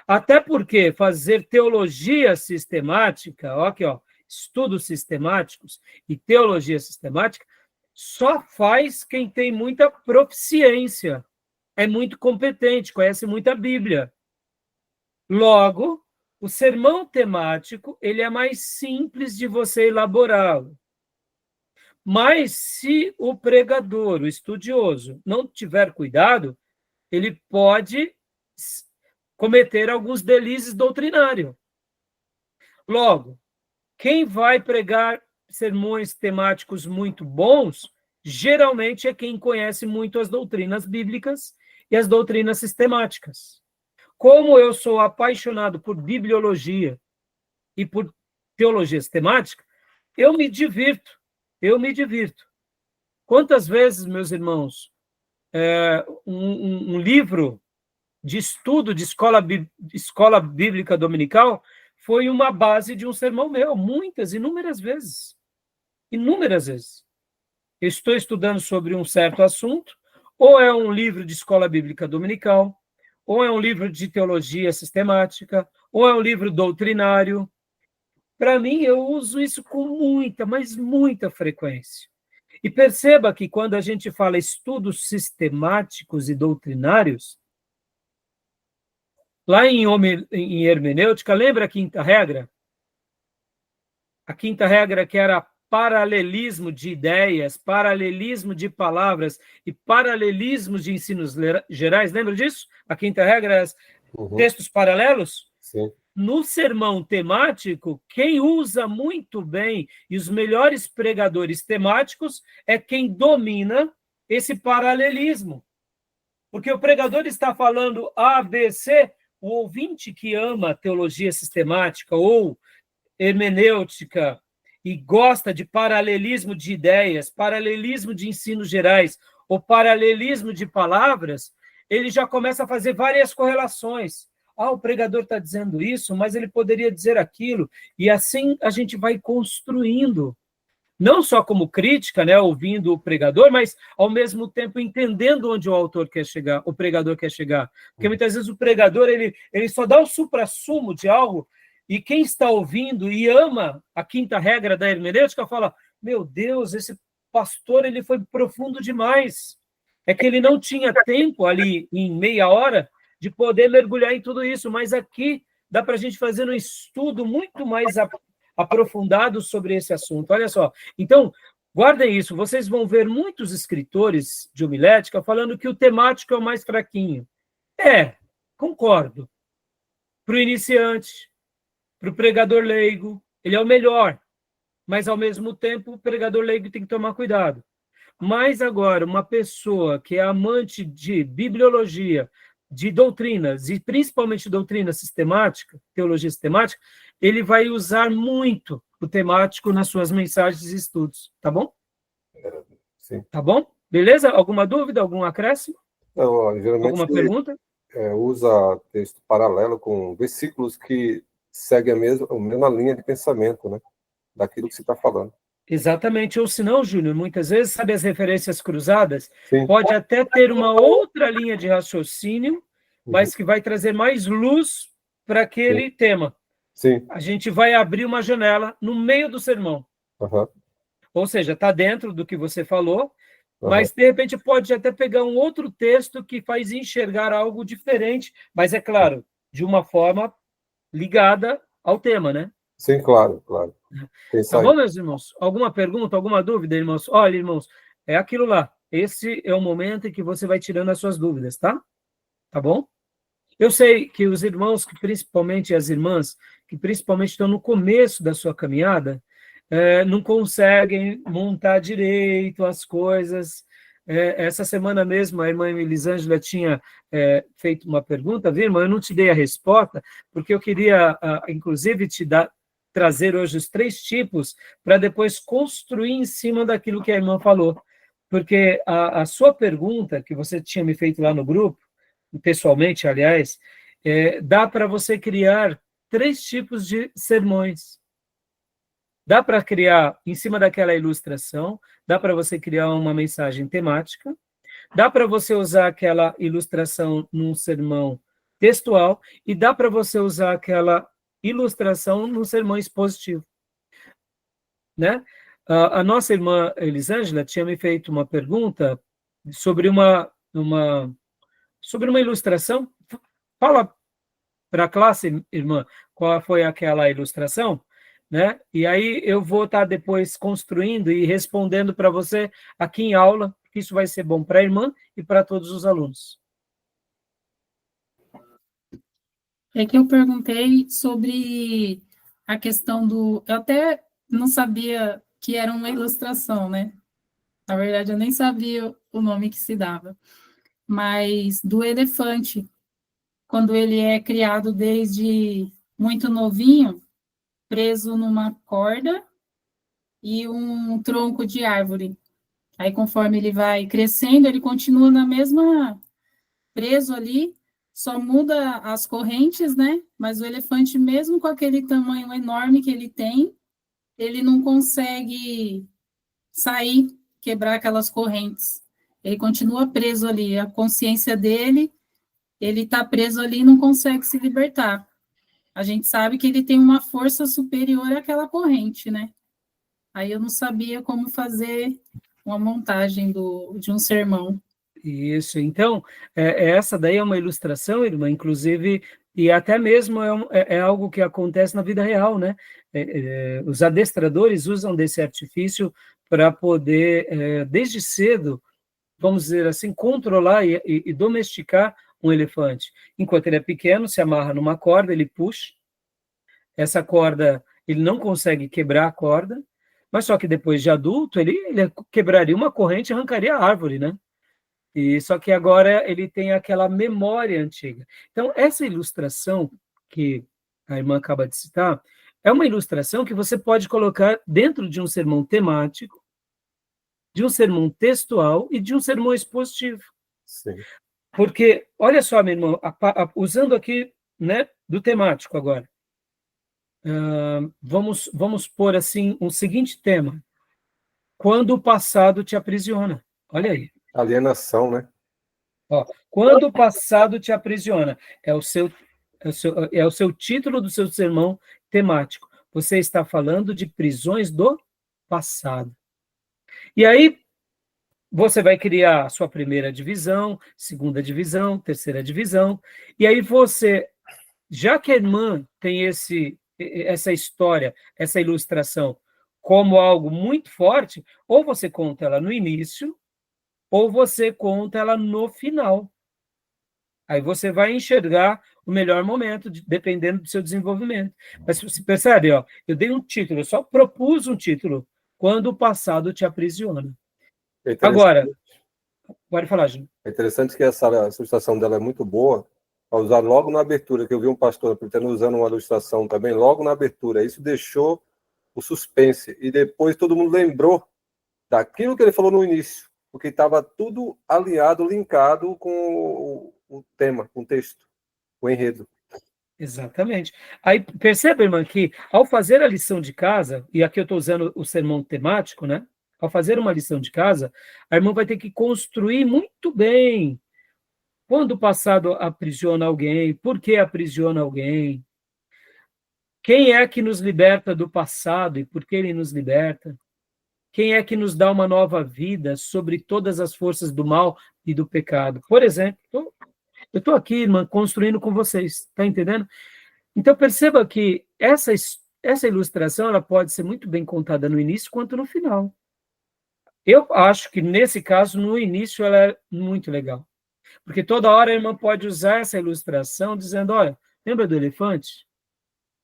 Até porque fazer teologia sistemática, ó, aqui, ó, estudos sistemáticos e teologia sistemática, só faz quem tem muita proficiência, é muito competente, conhece muita Bíblia. Logo, o sermão temático ele é mais simples de você elaborá-lo. Mas se o pregador, o estudioso, não tiver cuidado, ele pode cometer alguns delícias doutrinários. Logo, quem vai pregar sermões temáticos muito bons, geralmente é quem conhece muito as doutrinas bíblicas e as doutrinas sistemáticas. Como eu sou apaixonado por bibliologia e por teologia sistemática, eu me divirto. Quantas vezes, meus irmãos, um livro de estudo de escola bíblica dominical foi uma base de um sermão meu, inúmeras vezes. Inúmeras vezes. Eu estou estudando sobre um certo assunto, ou é um livro de escola bíblica dominical, ou é um livro de teologia sistemática, ou é um livro doutrinário. Para mim, eu uso isso com muita, mas muita frequência. E perceba que quando a gente fala estudos sistemáticos e doutrinários, lá em hermenêutica, lembra a quinta regra? A quinta regra que era paralelismo de ideias, paralelismo de palavras e paralelismo de ensinos gerais, lembra disso? A quinta regra é textos paralelos? Sim. No sermão temático, quem usa muito bem e os melhores pregadores temáticos é quem domina esse paralelismo. Porque o pregador está falando A, B, C, o ouvinte que ama teologia sistemática ou hermenêutica e gosta de paralelismo de ideias, paralelismo de ensinos gerais ou paralelismo de palavras, ele já começa a fazer várias correlações. O pregador está dizendo isso, mas ele poderia dizer aquilo. E assim a gente vai construindo, não só como crítica, né, ouvindo o pregador, mas ao mesmo tempo entendendo onde o autor quer chegar, o pregador quer chegar. Porque muitas vezes o pregador ele só dá o suprassumo de algo, e quem está ouvindo e ama a quinta regra da hermenêutica fala: meu Deus, esse pastor ele foi profundo demais. É que ele não tinha tempo ali em meia hora de poder mergulhar em tudo isso, mas aqui dá para a gente fazer um estudo muito mais aprofundado sobre esse assunto. Olha só, então, guardem isso, vocês vão ver muitos escritores de homilética falando que o temático é o mais fraquinho. Concordo. Para o iniciante, para o pregador leigo, ele é o melhor, mas, ao mesmo tempo, o pregador leigo tem que tomar cuidado. Mas, agora, uma pessoa que é amante de bibliologia, de doutrinas, e principalmente doutrina sistemática, teologia sistemática, ele vai usar muito o temático nas suas mensagens e estudos, tá bom? Sim. Tá bom? Beleza? Alguma dúvida, algum acréscimo? Não, geralmente alguma pergunta? Usa texto paralelo com versículos que seguem a mesma linha de pensamento, né? Daquilo que você está falando. Exatamente, ou se não, Júnior, muitas vezes, sabe as referências cruzadas? Sim. Pode até ter uma outra linha de raciocínio, mas que vai trazer mais luz para aquele tema. Sim. A gente vai abrir uma janela no meio do sermão. Ou seja, está dentro do que você falou, mas, de repente, pode até pegar um outro texto que faz enxergar algo diferente, mas, é claro, de uma forma ligada ao tema, né? Sim, claro. Tá bom, meus irmãos? Alguma pergunta, alguma dúvida, irmãos? Olha, irmãos, é aquilo lá. Esse é o momento em que você vai tirando as suas dúvidas, tá? Tá bom? Eu sei que os irmãos, que principalmente as irmãs, que principalmente estão no começo da sua caminhada, não conseguem montar direito as coisas. Essa semana mesmo, a irmã Elisângela tinha feito uma pergunta, viu, irmã? Eu não te dei a resposta, porque eu queria, inclusive, trazer hoje os 3 tipos, para depois construir em cima daquilo que a irmã falou. Porque a sua pergunta, que você tinha me feito lá no grupo, pessoalmente, aliás, dá para você criar 3 tipos de sermões. Dá para criar em cima daquela ilustração, dá para você criar uma mensagem temática, dá para você usar aquela ilustração num sermão textual e dá para você usar aquela ilustração num sermão expositivo. Né? A nossa irmã Elisângela tinha me feito uma pergunta sobre uma ilustração. Fala para a classe, irmã, qual foi aquela ilustração, né? E aí eu vou estar depois construindo e respondendo para você aqui em aula, porque isso vai ser bom para a irmã e para todos os alunos. É que eu perguntei sobre a questão do... Eu até não sabia que era uma ilustração, né? Na verdade, eu nem sabia o nome que se dava. Mas do elefante, quando ele é criado desde muito novinho, preso numa corda e um tronco de árvore. Aí, conforme ele vai crescendo, ele continua na mesma, preso ali, só muda as correntes, né? Mas o elefante, mesmo com aquele tamanho enorme que ele tem, ele não consegue sair, quebrar aquelas correntes. Ele continua preso ali, a consciência dele, ele está preso ali e não consegue se libertar. A gente sabe que ele tem uma força superior àquela corrente, né? Aí eu não sabia como fazer uma montagem de um sermão. Isso, então, essa daí é uma ilustração, irmã, inclusive, e até mesmo é algo que acontece na vida real, né? Os adestradores usam desse artifício para poder, desde cedo, vamos dizer assim, controlar e domesticar um elefante. Enquanto ele é pequeno, se amarra numa corda, ele puxa, essa corda, ele não consegue quebrar a corda, mas só que depois de adulto, ele quebraria uma corrente e arrancaria a árvore, né? E só que agora ele tem aquela memória antiga. Então, essa ilustração que a irmã acaba de citar é uma ilustração que você pode colocar dentro de um sermão temático, de um sermão textual e de um sermão expositivo. Sim. Porque, olha só, meu irmão, usando aqui, né, do temático agora, vamos pôr assim um seguinte tema: quando o passado te aprisiona. Olha aí. Alienação, né? Ó, quando o passado te aprisiona, é o seu título do seu sermão temático. Você está falando de prisões do passado. E aí você vai criar a sua primeira divisão, segunda divisão, terceira divisão, e aí você, já que a irmã tem essa história, essa ilustração como algo muito forte, ou você conta ela no início, ou você conta ela no final. Aí você vai enxergar o melhor momento, dependendo do seu desenvolvimento. Mas você percebe, ó, eu dei um título, eu só propus um título, quando o passado te aprisiona. Agora, pode falar, Júnior. É interessante que essa ilustração dela é muito boa, a usar logo na abertura, que eu vi um pastor usando uma ilustração também, logo na abertura. Isso deixou o suspense. E depois todo mundo lembrou daquilo que ele falou no início, porque estava tudo alinhado, linkado com o tema, com o texto, o enredo. Exatamente. Aí perceba, irmã, que ao fazer a lição de casa, e aqui eu estou usando o sermão temático, né? Ao fazer uma lição de casa, a irmã vai ter que construir muito bem quando o passado aprisiona alguém, por que aprisiona alguém, quem é que nos liberta do passado e por que ele nos liberta, quem é que nos dá uma nova vida sobre todas as forças do mal e do pecado. Por exemplo, eu estou aqui, irmã, construindo com vocês, está entendendo? Então, perceba que essa ilustração ela pode ser muito bem contada no início quanto no final. Eu acho que, nesse caso, no início, ela é muito legal. Porque toda hora a irmã pode usar essa ilustração dizendo, olha, lembra do elefante?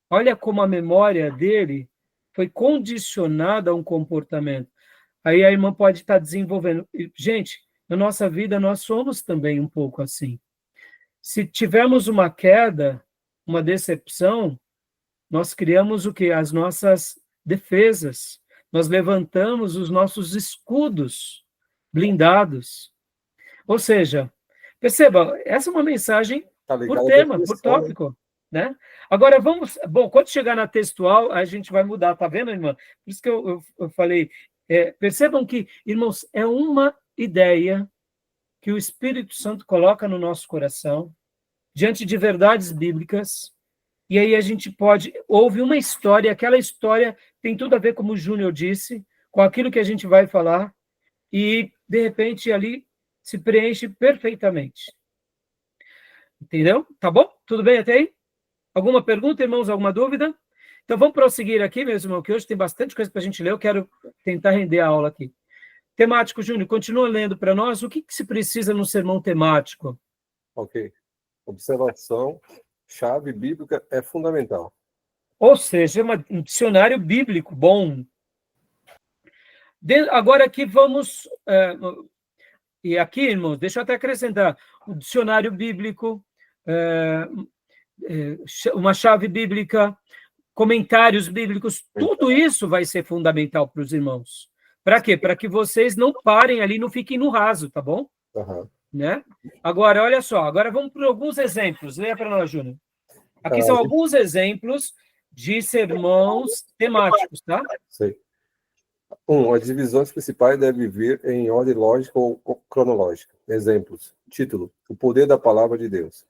Olha como a memória dele foi condicionada a um comportamento. Aí a irmã pode estar desenvolvendo. Gente, na nossa vida nós somos também um pouco assim. Se tivermos uma queda, uma decepção, nós criamos o quê? As nossas defesas. Nós levantamos os nossos escudos blindados. Ou seja, perceba, essa é uma mensagem por tema, por tópico, né? Agora vamos... Bom, quando chegar na textual, a gente vai mudar, tá vendo, irmã? Por isso que eu falei... percebam que, irmãos, é uma ideia que o Espírito Santo coloca no nosso coração, diante de verdades bíblicas, e aí a gente pode ouvir uma história, aquela história tem tudo a ver, como o Júnior disse, com aquilo que a gente vai falar, e, de repente, ali se preenche perfeitamente. Entendeu? Tá bom? Tudo bem até aí? Alguma pergunta, irmãos? Alguma dúvida? Então, vamos prosseguir aqui, meus irmãos, que hoje tem bastante coisa para a gente ler, eu quero tentar render a aula aqui. Temático, Júnior, continua lendo para nós o que se precisa no sermão temático. Ok. Observação, chave bíblica é fundamental. Ou seja, um dicionário bíblico bom. Agora aqui vamos... e aqui, irmãos, deixa eu até acrescentar, o dicionário bíblico, uma chave bíblica, comentários bíblicos, tudo isso vai ser fundamental para os irmãos. Para quê? Para que vocês não parem ali, não fiquem no raso, tá bom? Aham. Né? Agora, olha só, agora vamos para alguns exemplos. Leia para nós, Júnior. Aqui Ah, são alguns exemplos de sermões temáticos, tá? Sei. As divisões principais devem vir em ordem lógica ou cronológica. Exemplos. Título: O poder da palavra de Deus.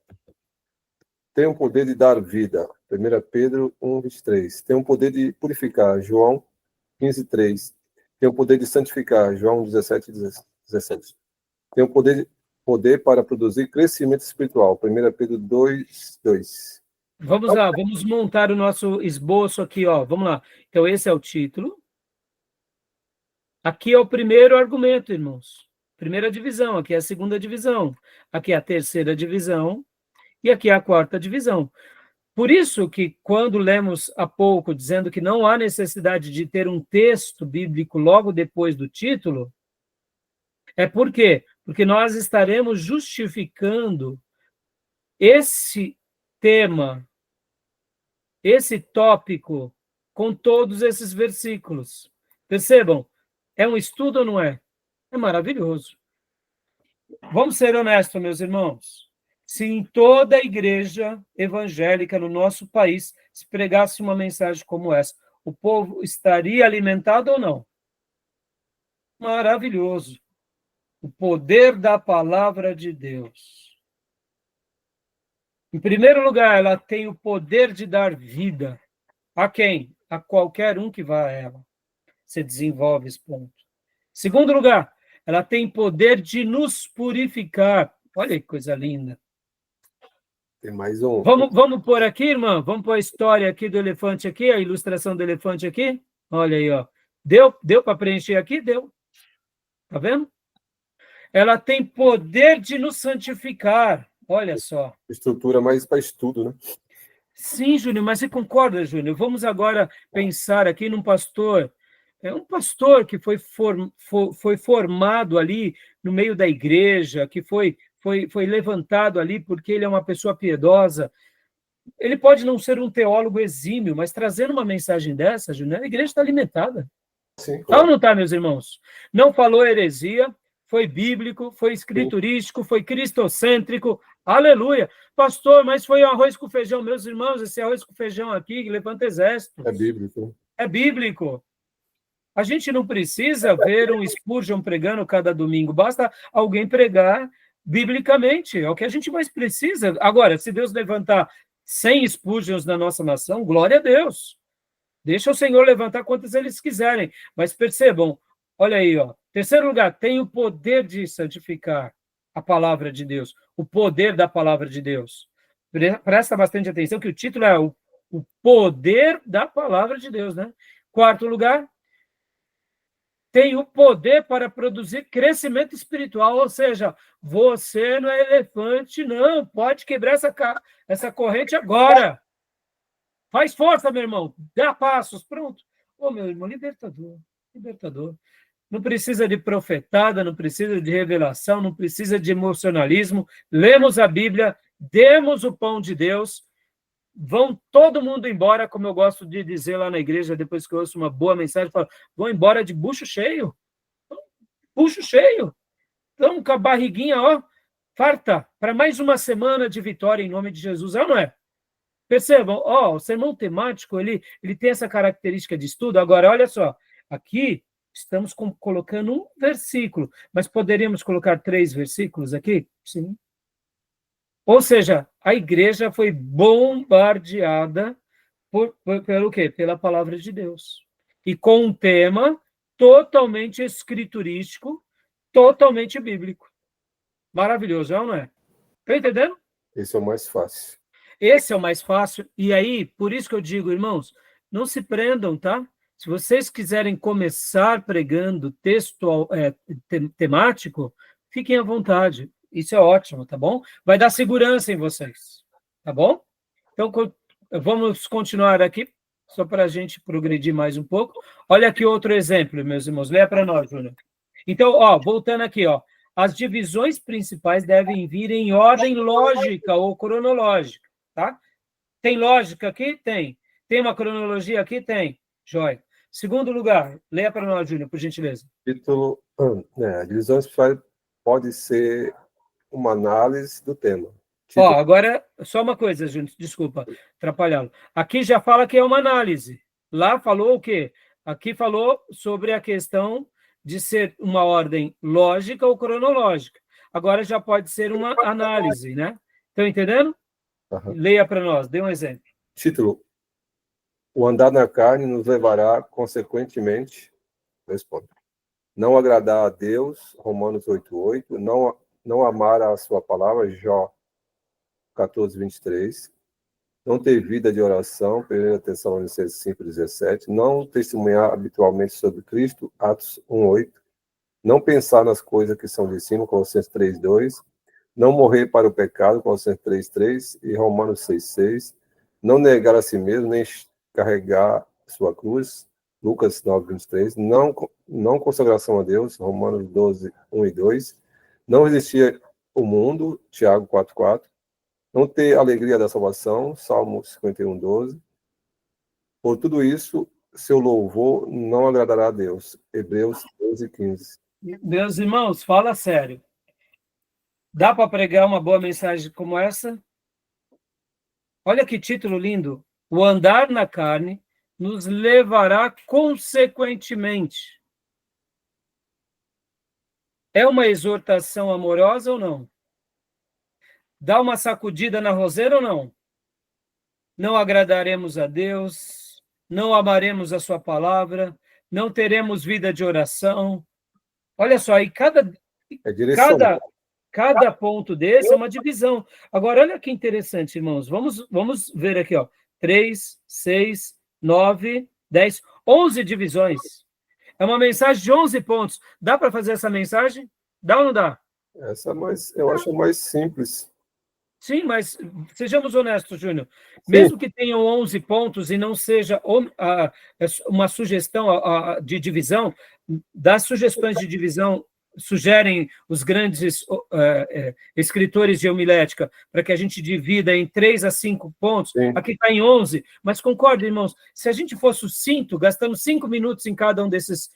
Tem o poder de dar vida. 1 Pedro 1:23. Tem o poder de purificar. João 15:3. Tem o poder de santificar. João 17:17. Tem o poder para produzir crescimento espiritual. 1 Pedro 2:2. Vamos lá, vamos montar o nosso esboço aqui, ó. Vamos lá. Então, esse é o título. Aqui é o primeiro argumento, irmãos. Primeira divisão, aqui é a segunda divisão. Aqui é a terceira divisão. E aqui é a quarta divisão. Por isso que, quando lemos há pouco, dizendo que não há necessidade de ter um texto bíblico logo depois do título, é por quê? Porque nós estaremos justificando esse tema, esse tópico, com todos esses versículos. Percebam, é um estudo ou não é? É maravilhoso. Vamos ser honestos, meus irmãos. Se em toda a igreja evangélica no nosso país se pregasse uma mensagem como essa, o povo estaria alimentado ou não? Maravilhoso. O poder da palavra de Deus. Em primeiro lugar, ela tem o poder de dar vida. A quem? A qualquer um que vá a ela. Você desenvolve esse ponto. Segundo lugar, ela tem poder de nos purificar. Olha que coisa linda. Tem mais um. Vamos pôr aqui, irmã? Vamos pôr a história aqui do elefante aqui, a ilustração do elefante aqui? Olha aí, ó. Deu para preencher aqui? Deu. Tá vendo? Ela tem poder de nos santificar. Olha só. Estrutura mais para estudo, né? Sim, Júnior, mas você concorda, Júnior? Vamos agora pensar aqui num pastor. É um pastor que foi formado ali no meio da igreja, que foi levantado ali porque ele é uma pessoa piedosa. Ele pode não ser um teólogo exímio, mas trazendo uma mensagem dessa, Júnior, a igreja está alimentada. Sim, Tá claro. ou não está, meus irmãos? Não falou heresia, foi bíblico, foi escriturístico, foi cristocêntrico. Aleluia! Pastor, mas foi arroz com feijão. Meus irmãos, esse arroz com feijão aqui levanta exército. É bíblico. É bíblico. A gente não precisa ver um Spurgeon pregando cada domingo, basta alguém pregar biblicamente, é o que a gente mais precisa. Agora, se Deus levantar 100 Spurgeons na nossa nação, glória a Deus. Deixa o Senhor levantar quantos eles quiserem. Mas percebam, olha aí, ó. Terceiro lugar, tem o poder de santificar a palavra de Deus, o poder da palavra de Deus. Presta bastante atenção que o título é o poder da palavra de Deus, né? Quarto lugar, tem o poder para produzir crescimento espiritual, ou seja, você não é elefante, não, pode quebrar essa corrente agora. Faz força, meu irmão, dá passos, pronto. Ô, meu irmão, libertador. Não precisa de profetada, não precisa de revelação, não precisa de emocionalismo. Lemos a Bíblia, demos o pão de Deus, vão todo mundo embora, como eu gosto de dizer lá na igreja, depois que eu ouço uma boa mensagem, falo, vão embora de bucho cheio. Bucho cheio. Então, com a barriguinha, ó, farta, para mais uma semana de vitória em nome de Jesus, é ou não é? Percebam, ó, o sermão temático, ele tem essa característica de estudo. Agora, olha só, aqui estamos colocando um versículo, mas poderíamos colocar 3 versículos aqui? Sim. Ou seja, a igreja foi bombardeada pelo quê? Pela palavra de Deus. E com um tema totalmente escriturístico, totalmente bíblico. Maravilhoso, não é? Está entendendo? Esse é o mais fácil. Esse é o mais fácil. E aí, por isso que eu digo, irmãos, não se prendam, tá? Se vocês quiserem começar pregando texto temático, fiquem à vontade. Isso é ótimo, tá bom? Vai dar segurança em vocês, tá bom? Então, vamos continuar aqui, só para a gente progredir mais um pouco. Olha aqui outro exemplo, meus irmãos. Leia para nós, Júnior. Então, ó, voltando aqui, ó. As divisões principais devem vir em ordem lógica ou cronológica, tá? Tem lógica aqui? Tem. Tem uma cronologia aqui? Tem. Joia. Segundo lugar, leia para nós, Júnior, por gentileza. Título, a divisão espiritual pode ser uma análise do tema. Título, Agora, só uma coisa, Júnior, desculpa atrapalhá-lo. Aqui já fala que é uma análise. Lá falou o quê? Aqui falou sobre a questão de ser uma ordem lógica ou cronológica. Agora já pode ser uma análise, né? Estão entendendo? Leia para nós, dê um exemplo. Título, o andar na carne nos levará, consequentemente, responde, não agradar a Deus, Romanos 8:8, não amar a sua palavra, Jó 14:23, não ter vida de oração, 1 Tessalonicenses 5:17, não testemunhar habitualmente sobre Cristo, Atos 1:8, não pensar nas coisas que são de cima, Colossenses 3:2, não morrer para o pecado, Colossenses 3:3 e Romanos 6:6, não negar a si mesmo, nem carregar sua cruz, Lucas 9:23, não consagração a Deus, Romanos 12:1 e 2, não resistir ao mundo, Tiago 4:4, não ter alegria da salvação, Salmo 51:12, por tudo isso, seu louvor não agradará a Deus, Hebreus 12:15. Meus irmãos, fala sério. Dá para pregar uma boa mensagem como essa? Olha que título lindo. O andar na carne nos levará consequentemente. É uma exortação amorosa ou não? Dá uma sacudida na roseira ou não? Não agradaremos a Deus, não amaremos a sua palavra, não teremos vida de oração. Olha só, e cada ponto desse é uma divisão. Agora, olha que interessante, irmãos. Vamos ver aqui, ó. 3, 6, 9, 10, 11 divisões. É uma mensagem de 11 pontos. Dá para fazer essa mensagem? Dá ou não dá? Essa eu acho mais simples. Sim, mas sejamos honestos, Júnior. Mesmo que tenham 11 pontos e não seja uma sugestão de divisão, das sugestões de divisão sugerem os grandes escritores de homilética para que a gente divida em 3 a 5 pontos. Sim. Aqui está em 11, mas concorda, irmãos, se a gente for sucinto, gastamos 5 minutos em cada um desses,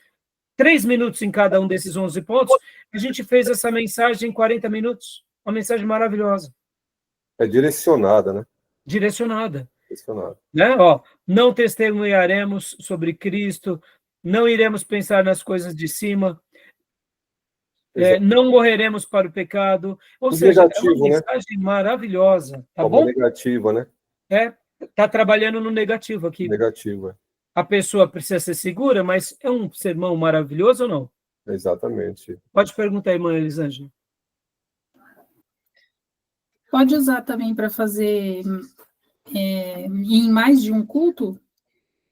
3 minutos em cada um desses 11 pontos, a gente fez essa mensagem em 40 minutos. Uma mensagem maravilhosa. É direcionada, né? Direcionada. Né? Não testemunharemos sobre Cristo, não iremos pensar nas coisas de cima, não morreremos para o pecado. Ou seja, negativo, é uma mensagem maravilhosa. Tá bom? Negativa, né? Está trabalhando no negativo aqui. Negativo, A pessoa precisa ser segura, mas é um sermão maravilhoso ou não? Exatamente. Pode perguntar, irmã Elisângela. Pode usar também para fazer em mais de um culto?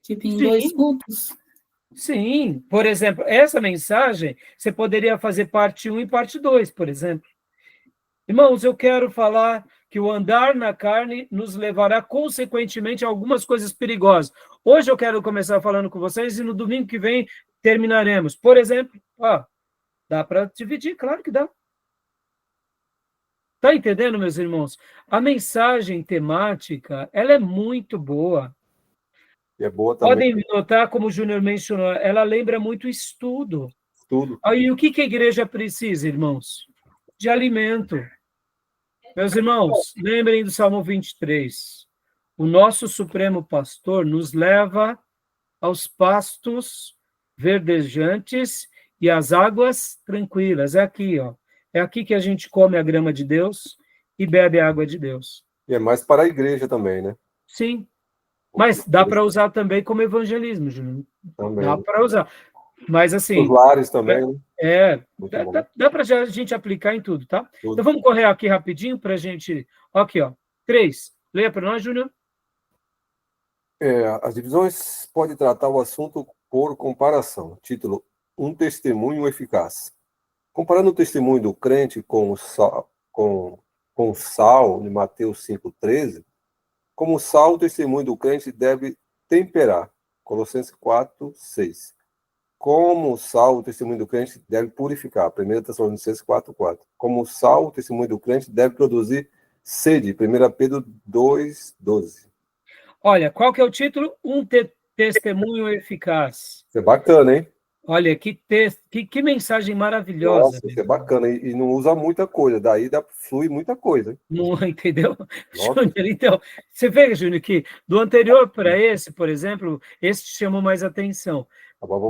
Tipo, em 2 cultos? Sim. Por exemplo, essa mensagem, você poderia fazer parte 1 e parte 2, por exemplo. Irmãos, eu quero falar que o andar na carne nos levará, consequentemente, a algumas coisas perigosas. Hoje eu quero começar falando com vocês e no domingo que vem terminaremos. Por exemplo, dá para dividir? Claro que dá. Está entendendo, meus irmãos? A mensagem temática, ela é muito boa. E é boa também. Podem notar, como o Júnior mencionou, ela lembra muito estudo. E o que a igreja precisa, irmãos? De alimento. Meus irmãos, lembrem do Salmo 23. O nosso Supremo Pastor nos leva aos pastos verdejantes e às águas tranquilas. É aqui, ó. É aqui que a gente come a grama de Deus e bebe a água de Deus. E é mais para a igreja também, né? Sim. Mas dá para usar também como evangelismo, Júnior. Também. Dá para usar. Mas assim... Os lares também, né? Dá para a gente aplicar em tudo, tá? Tudo. Então vamos correr aqui rapidinho para a gente... Aqui, ó. 3. Leia para nós, Júnior. As divisões podem tratar o assunto por comparação. Título: um testemunho eficaz. Comparando o testemunho do crente com o sal, de Mateus 5,13, como sal, o testemunho do crente deve temperar, Colossenses 4:6. Como sal, o testemunho do crente deve purificar, 1 Tessalonicenses 4:4. Como sal, o testemunho do crente deve produzir sede, 1 Pedro 2:12. Olha, qual que é o título? Um testemunho eficaz. Isso é bacana, hein? Olha, que texto, que mensagem maravilhosa. Nossa, isso é bacana. E não usa muita coisa, daí flui muita coisa. Não, entendeu? Nossa. Júnior, então, você vê, Júnior, que do anterior para esse, por exemplo, esse te chamou mais atenção.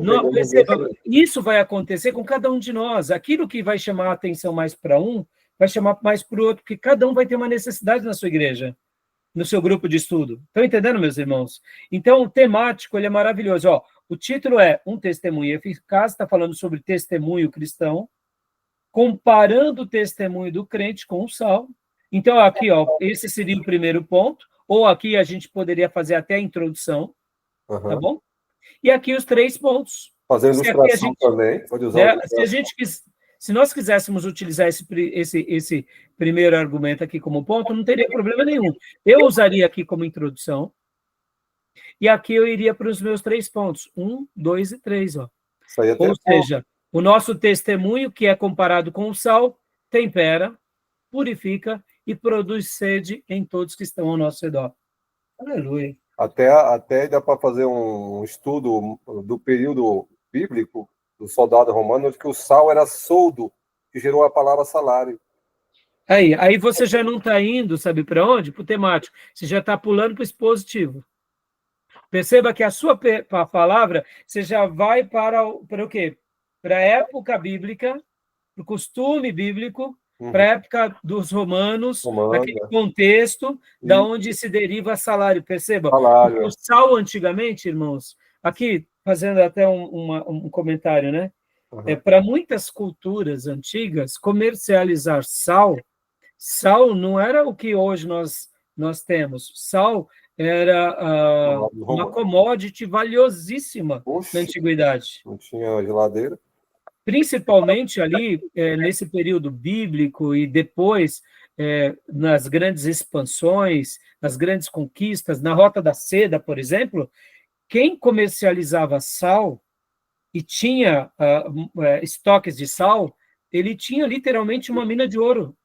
Não, perceba, isso vai acontecer com cada um de nós. Aquilo que vai chamar a atenção mais para um, vai chamar mais para o outro, porque cada um vai ter uma necessidade na sua igreja, no seu grupo de estudo. Estão entendendo, meus irmãos? Então, o temático, ele é maravilhoso. Ó, o título é Um Testemunho Eficaz, está falando sobre testemunho cristão, comparando o testemunho do crente com o sal. Então, aqui, ó, esse seria o primeiro ponto, ou aqui a gente poderia fazer até a introdução, tá bom? E aqui os 3 pontos. Fazer ilustração também, pode usar. Se nós quiséssemos utilizar esse primeiro argumento aqui como ponto, não teria problema nenhum. Eu usaria aqui como introdução, e aqui eu iria para os meus 3 pontos, 1, 2 e 3, ó. Ou seja, o nosso testemunho, que é comparado com o sal, tempera, purifica e produz sede em todos que estão ao nosso redor. Aleluia. Até dá para fazer um estudo do período bíblico do soldado romano, que o sal era soldo, que gerou a palavra salário. Aí você já não está indo, sabe para onde? Para o temático. Você já está pulando para o expositivo. Perceba que a sua palavra, você já vai para o quê? Para a época bíblica, para o costume bíblico, para a época dos romanos, naquele contexto da onde se deriva salário. Perceba? Salário. O sal, antigamente, irmãos, aqui, fazendo até um comentário, né? Para muitas culturas antigas, comercializar sal não era o que hoje nós temos. Sal era uma commodity valiosíssima na antiguidade. Não tinha geladeira. Principalmente ali, nesse período bíblico e depois, nas grandes expansões, nas grandes conquistas, na Rota da Seda, por exemplo, quem comercializava sal e tinha estoques de sal, ele tinha literalmente uma mina de ouro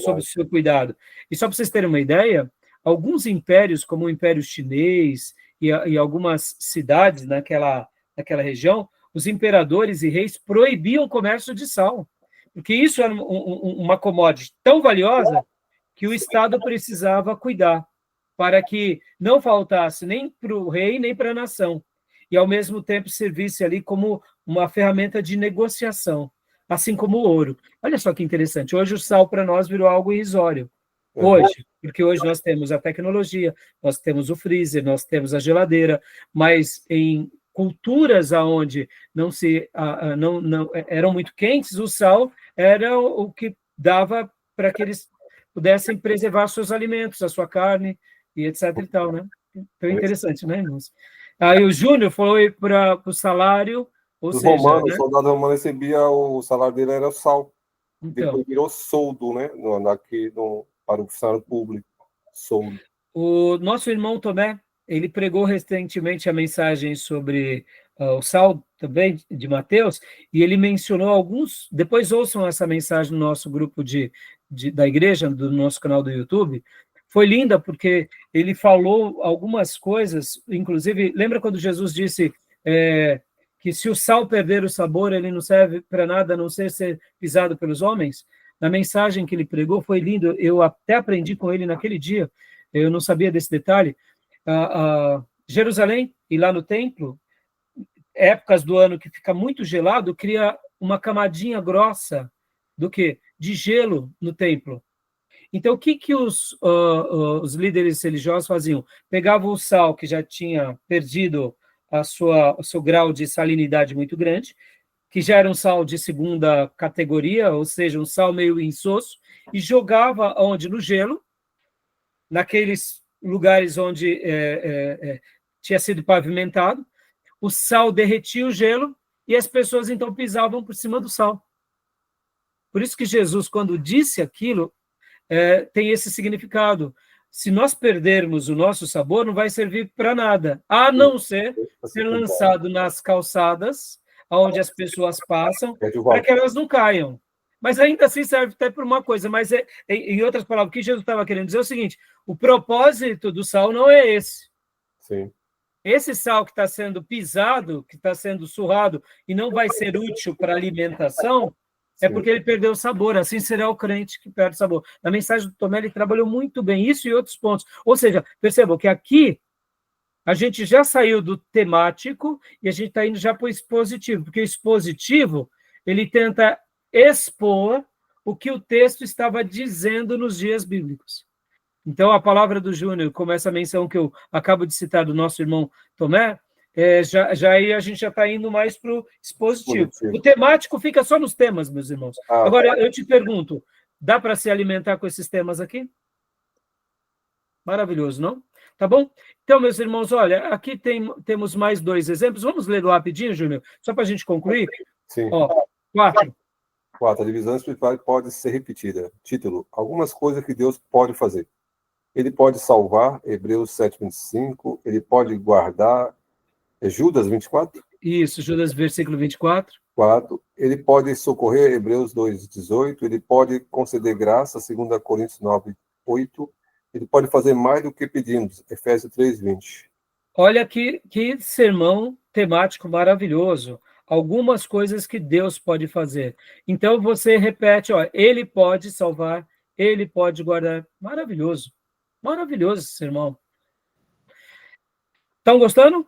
sob o seu cuidado. E só para vocês terem uma ideia, alguns impérios, como o Império Chinês e algumas cidades naquela região, os imperadores e reis proibiam o comércio de sal, porque isso era uma commodity tão valiosa que o Estado precisava cuidar, para que não faltasse nem para o rei, nem para a nação, e ao mesmo tempo servisse ali como uma ferramenta de negociação, assim como o ouro. Olha só que interessante, hoje o sal para nós virou algo irrisório, hoje, porque hoje nós temos a tecnologia, nós temos o freezer, nós temos a geladeira, mas em culturas onde não eram muito quentes, o sal era o que dava para que eles pudessem preservar seus alimentos, a sua carne, e etc. e tal, né? Então, interessante, né, irmãos? Aí o Júnior foi para o salário, ou seja... Romanos, o soldado romano recebia, o salário dele era o sal. Então, depois virou soldo, né? Para o funcionário público, soldo. O nosso irmão Tomé, ele pregou recentemente a mensagem sobre o sal também, de Mateus, e ele mencionou alguns, depois ouçam essa mensagem no nosso grupo da igreja, do nosso canal do YouTube. Foi linda, porque ele falou algumas coisas, inclusive, lembra quando Jesus disse que se o sal perder o sabor, ele não serve para nada, a não ser pisado pelos homens? Na mensagem que ele pregou, foi lindo, eu até aprendi com ele naquele dia, eu não sabia desse detalhe. Jerusalém, e lá no templo, épocas do ano que fica muito gelado, cria uma camadinha grossa de gelo no templo. Então, o que os líderes religiosos faziam? Pegavam o sal, que já tinha perdido o seu grau de salinidade muito grande, que já era um sal de segunda categoria, ou seja, um sal meio insosso, e jogava onde? No gelo, naqueles lugares onde tinha sido pavimentado, o sal derretia o gelo, e as pessoas então pisavam por cima do sal. Por isso que Jesus, quando disse aquilo, tem esse significado. Se nós perdermos o nosso sabor, não vai servir para nada, a não ser lançado nas calçadas, onde as pessoas passam, para que elas não caiam. Mas ainda assim serve até por uma coisa, mas em outras palavras, o que Jesus estava querendo dizer é o seguinte: o propósito do sal não é esse. Sim. esse sal que está sendo pisado, que está sendo surrado e não vai ser útil para alimentação, é Sim. porque ele perdeu o sabor. Assim será o crente que perde o sabor. Na mensagem do Tomé, ele trabalhou muito bem isso e outros pontos. Ou seja, percebam que aqui a gente já saiu do temático e a gente está indo já para o expositivo, porque o expositivo, ele tenta expor o que o texto estava dizendo nos dias bíblicos. Então, a palavra do Júnior, como essa menção que eu acabo de citar do nosso irmão Tomé, já aí a gente já está indo mais para o expositivo. O temático fica só nos temas, meus irmãos. Agora, eu te pergunto, dá para se alimentar com esses temas aqui? Maravilhoso, não? Tá bom? Então, meus irmãos, olha, aqui temos mais 2 exemplos. Vamos ler rapidinho, Júnior? Só para a gente concluir? Sim. Ó, 4. 4. A divisão espiritual pode ser repetida. Título: Algumas coisas que Deus pode fazer. Ele pode salvar, Hebreus 7:25. Ele pode guardar, Judas 24. Isso, Judas, versículo 24. 4. Ele pode socorrer, Hebreus 2:18. Ele pode conceder graça, 2 Coríntios 9:8. Ele pode fazer mais do que pedimos, Efésios 3:20. Olha que sermão temático maravilhoso. Algumas coisas que Deus pode fazer. Então, você repete, ó, ele pode salvar, ele pode guardar. Maravilhoso. Maravilhoso esse sermão. Estão gostando?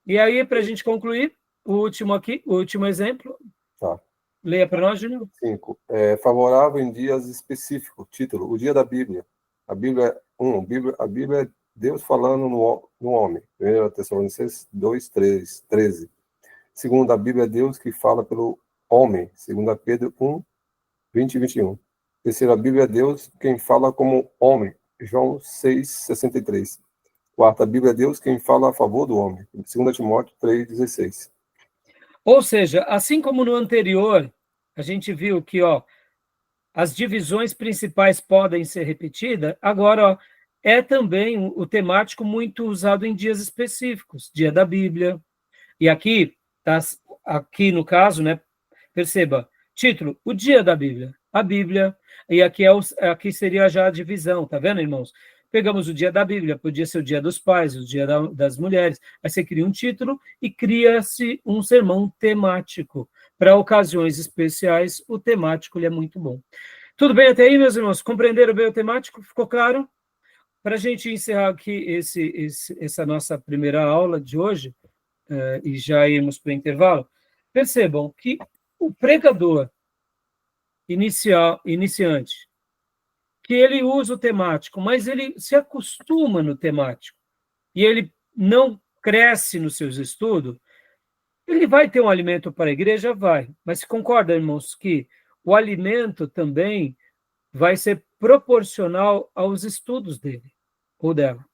E aí, para a gente concluir, o último exemplo. Tá. Leia para nós, Júnior. 5. Favorável em dias específicos. Título: O dia da Bíblia. A Bíblia é Deus falando no homem. 1 Tessalonicenses 2:13. Segundo, a Bíblia é Deus que fala pelo homem. 2 Pedro 1:20 e 21. Terceiro, a Bíblia é Deus quem fala como homem. João 6:63. Quarta, a Bíblia é Deus quem fala a favor do homem. 2 Timóteo 3:16. Ou seja, assim como no anterior, a gente viu que, ó, as divisões principais podem ser repetidas, agora, ó, é também o temático muito usado em dias específicos, dia da Bíblia. E aqui no caso, né, perceba, título, o dia da Bíblia, a Bíblia, e aqui seria já a divisão, tá vendo, irmãos? Pegamos o dia da Bíblia, podia ser o dia dos pais, o dia das mulheres, aí você cria um título e cria-se um sermão temático. Para ocasiões especiais, o temático ele é muito bom. Tudo bem até aí, meus irmãos? Compreenderam bem o temático? Ficou claro? Para a gente encerrar aqui essa nossa primeira aula de hoje, e já irmos para o intervalo, percebam que o pregador iniciante, que ele usa o temático, mas ele se acostuma no temático, e ele não cresce nos seus estudos, ele vai ter um alimento para a igreja? Vai. Mas se concorda, irmãos, que o alimento também vai ser proporcional aos estudos dele ou dela.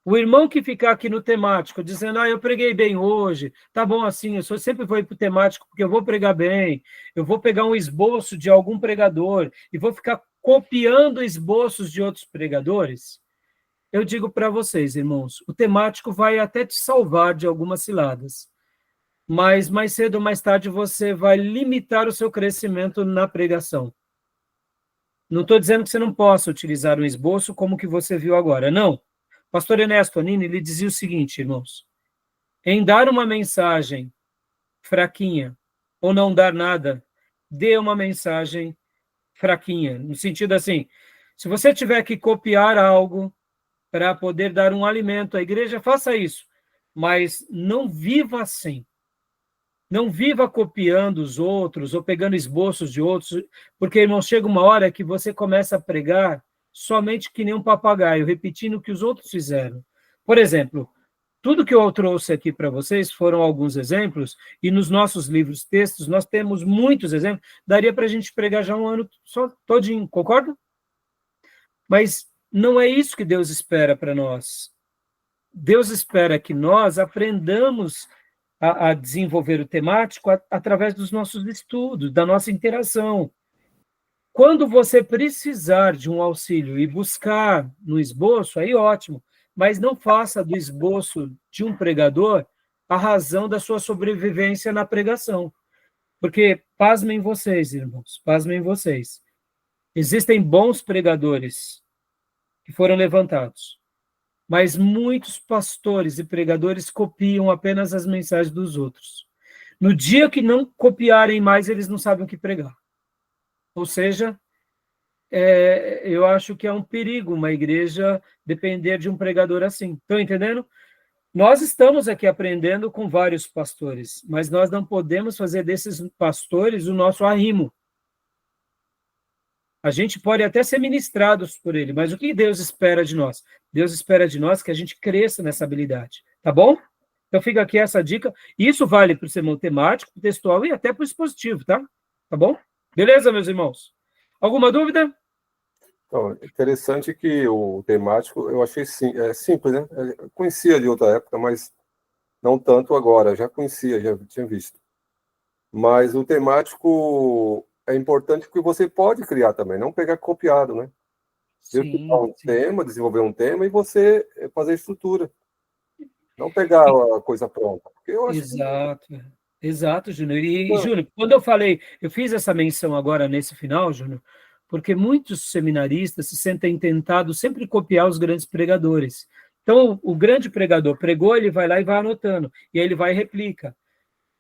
O irmão que ficar aqui no temático, dizendo, eu preguei bem hoje, tá bom assim, eu sempre vou ir para o temático porque eu vou pregar bem, eu vou pegar um esboço de algum pregador e vou ficar copiando esboços de outros pregadores, eu digo para vocês, irmãos, o temático vai até te salvar de algumas ciladas, mas mais cedo ou mais tarde você vai limitar o seu crescimento na pregação. Não estou dizendo que você não possa utilizar um esboço como que você viu agora, não. Pastor Ernesto Anini, ele dizia o seguinte, irmãos, em dar uma mensagem fraquinha ou não dar nada, dê uma mensagem fraquinha, no sentido assim, se você tiver que copiar algo para poder dar um alimento à igreja, faça isso, mas não viva assim. Não viva copiando os outros ou pegando esboços de outros, porque, irmão, chega uma hora que você começa a pregar somente que nem um papagaio, repetindo o que os outros fizeram. Por exemplo, tudo que eu trouxe aqui para vocês foram alguns exemplos, e nos nossos livros textos nós temos muitos exemplos, daria para a gente pregar já um ano só todinho, concorda? Mas não é isso que Deus espera para nós. Deus espera que nós aprendamos a desenvolver o temático através dos nossos estudos, da nossa interação. Quando você precisar de um auxílio e buscar no esboço, aí ótimo, mas não faça do esboço de um pregador a razão da sua sobrevivência na pregação. Porque, pasmem vocês, irmãos, pasmem vocês, existem bons pregadores que foram levantados, mas muitos pastores e pregadores copiam apenas as mensagens dos outros. No dia que não copiarem mais, eles não sabem o que pregar. Ou seja, eu acho que é um perigo uma igreja depender de um pregador assim. Estão entendendo? Nós estamos aqui aprendendo com vários pastores, mas nós não podemos fazer desses pastores o nosso arrimo. A gente pode até ser ministrados por ele, mas o que Deus espera de nós? Deus espera de nós que a gente cresça nessa habilidade, tá bom? Então fica aqui essa dica. Isso vale para o sermão temático, textual e até para o expositivo, tá? Tá bom? Beleza, meus irmãos? Alguma dúvida? Então, interessante que o temático, eu achei simples, né? Eu conhecia de outra época, mas não tanto agora. Já conhecia, já tinha visto. Mas o temático é importante porque você pode criar também, não pegar copiado, né? Eu criar um tema, desenvolver um tema e você fazer a estrutura. Não pegar a coisa pronta. Porque eu acho Exato, Júnior. E, Júnior, quando eu fiz essa menção agora nesse final, Júnior, porque muitos seminaristas se sentem tentados sempre copiar os grandes pregadores. Então, o grande pregador pregou, ele vai lá e vai anotando, e aí ele vai e replica.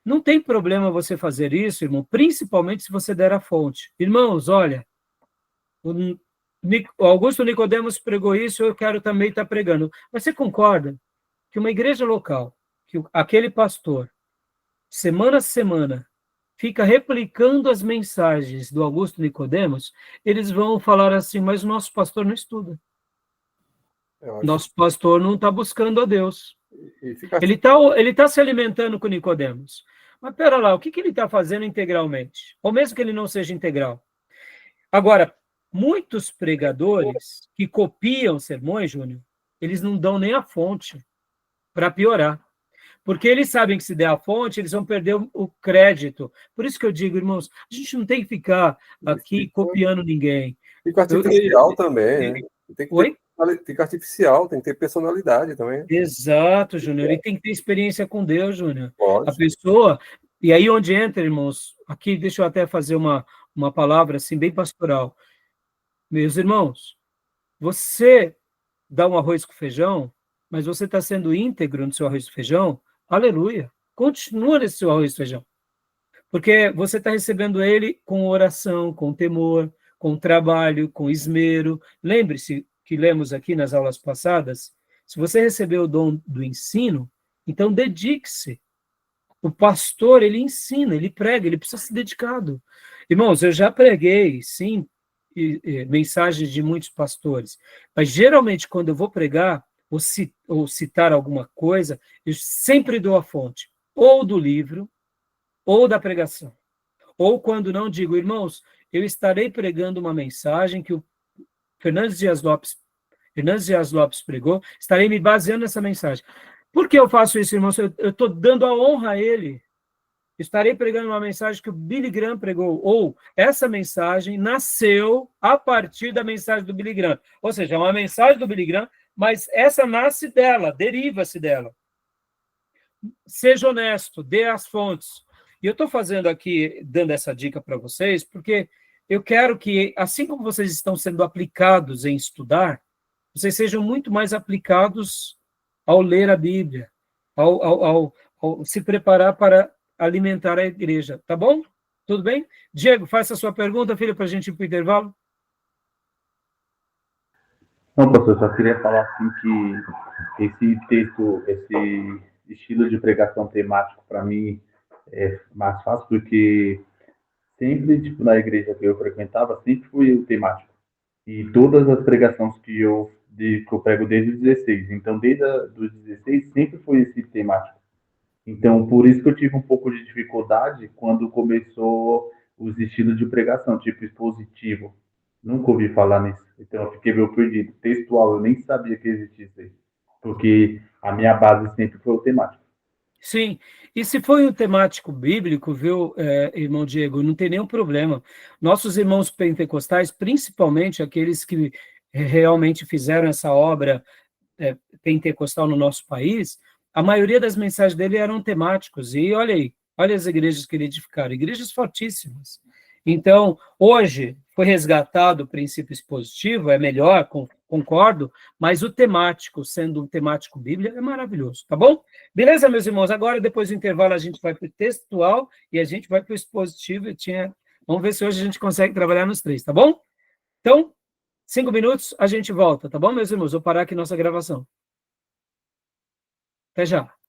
Não tem problema você fazer isso, irmão, principalmente se você der a fonte. Irmãos, olha, o Augusto Nicodemos pregou isso, eu quero também estar pregando. Mas você concorda que uma igreja local, que aquele pastor, semana a semana, fica replicando as mensagens do Augusto Nicodemos, eles vão falar assim, mas o nosso pastor não estuda. Nosso pastor não está buscando a Deus. Ele está se alimentando com Nicodemos. Mas pera lá, o que ele está fazendo integralmente? Ou mesmo que ele não seja integral. Agora, muitos pregadores que copiam sermões, Júnior, eles não dão nem a fonte para piorar. Porque eles sabem que se der a fonte, eles vão perder o crédito. Por isso que eu digo, irmãos, a gente não tem que ficar aqui copiando ninguém. Fica artificial também, né? Fica artificial, tem que ter personalidade também. Exato, Júnior. E tem que ter experiência com Deus, Júnior. A pessoa... E aí onde entra, irmãos, aqui deixa eu até fazer uma palavra assim, bem pastoral. Meus irmãos, você dá um arroz com feijão, mas você está sendo íntegro no seu arroz com feijão, aleluia. Continua nesse seu arroz com feijão. Porque você está recebendo ele com oração, com temor, com trabalho, com esmero. Lembre-se que lemos aqui nas aulas passadas, se você recebeu o dom do ensino, então dedique-se. O pastor, ele ensina, ele prega, ele precisa ser dedicado. Irmãos, eu já preguei, sim, mensagens de muitos pastores, mas geralmente quando eu vou pregar ou citar alguma coisa, eu sempre dou a fonte, ou do livro, ou da pregação. Ou quando não, digo, irmãos, eu estarei pregando uma mensagem que o Fernandes Dias Lopes pregou, estarei me baseando nessa mensagem. Por que eu faço isso, irmãos? Eu estou dando a honra a ele. Estarei pregando uma mensagem que o Billy Graham pregou, ou essa mensagem nasceu a partir da mensagem do Billy Graham. Ou seja, é uma mensagem do Billy Graham, mas essa nasce dela, deriva-se dela. Seja honesto, dê as fontes. E eu estou fazendo aqui, dando essa dica para vocês, porque eu quero que, assim como vocês estão sendo aplicados em estudar, vocês sejam muito mais aplicados ao ler a Bíblia, ao se preparar para alimentar a igreja. Tá bom? Tudo bem? Diego, faça a sua pergunta, filho, para a gente ir para o intervalo. Não, pastor, só queria falar assim que esse texto, esse estilo de pregação temático, para mim, é mais fácil, porque sempre, tipo, na igreja que eu frequentava, sempre foi o temático. E todas as pregações que eu prego desde os 16. Então, desde os 16, sempre foi esse temático. Então, por isso que eu tive um pouco de dificuldade quando começou os estilos de pregação, tipo expositivo. Nunca ouvi falar nisso. Então, eu fiquei meio perdido. Textual, eu nem sabia que existia isso aí. Porque a minha base sempre foi o temático. Sim, e se foi um temático bíblico, viu, irmão Diego, não tem nenhum problema. Nossos irmãos pentecostais, principalmente aqueles que realmente fizeram essa obra pentecostal no nosso país, a maioria das mensagens dele eram temáticos. E olha aí, olha as igrejas que ele edificaram, igrejas fortíssimas. Então, hoje, foi resgatado o princípio expositivo, é melhor, concordo, mas o temático, sendo um temático Bíblia, é maravilhoso, tá bom? Beleza, meus irmãos? Agora, depois do intervalo, a gente vai para o textual e a gente vai para o expositivo. Vamos ver se hoje a gente consegue trabalhar nos três, tá bom? Então, 5 minutos, a gente volta, tá bom, meus irmãos? Vou parar aqui nossa gravação. Até já.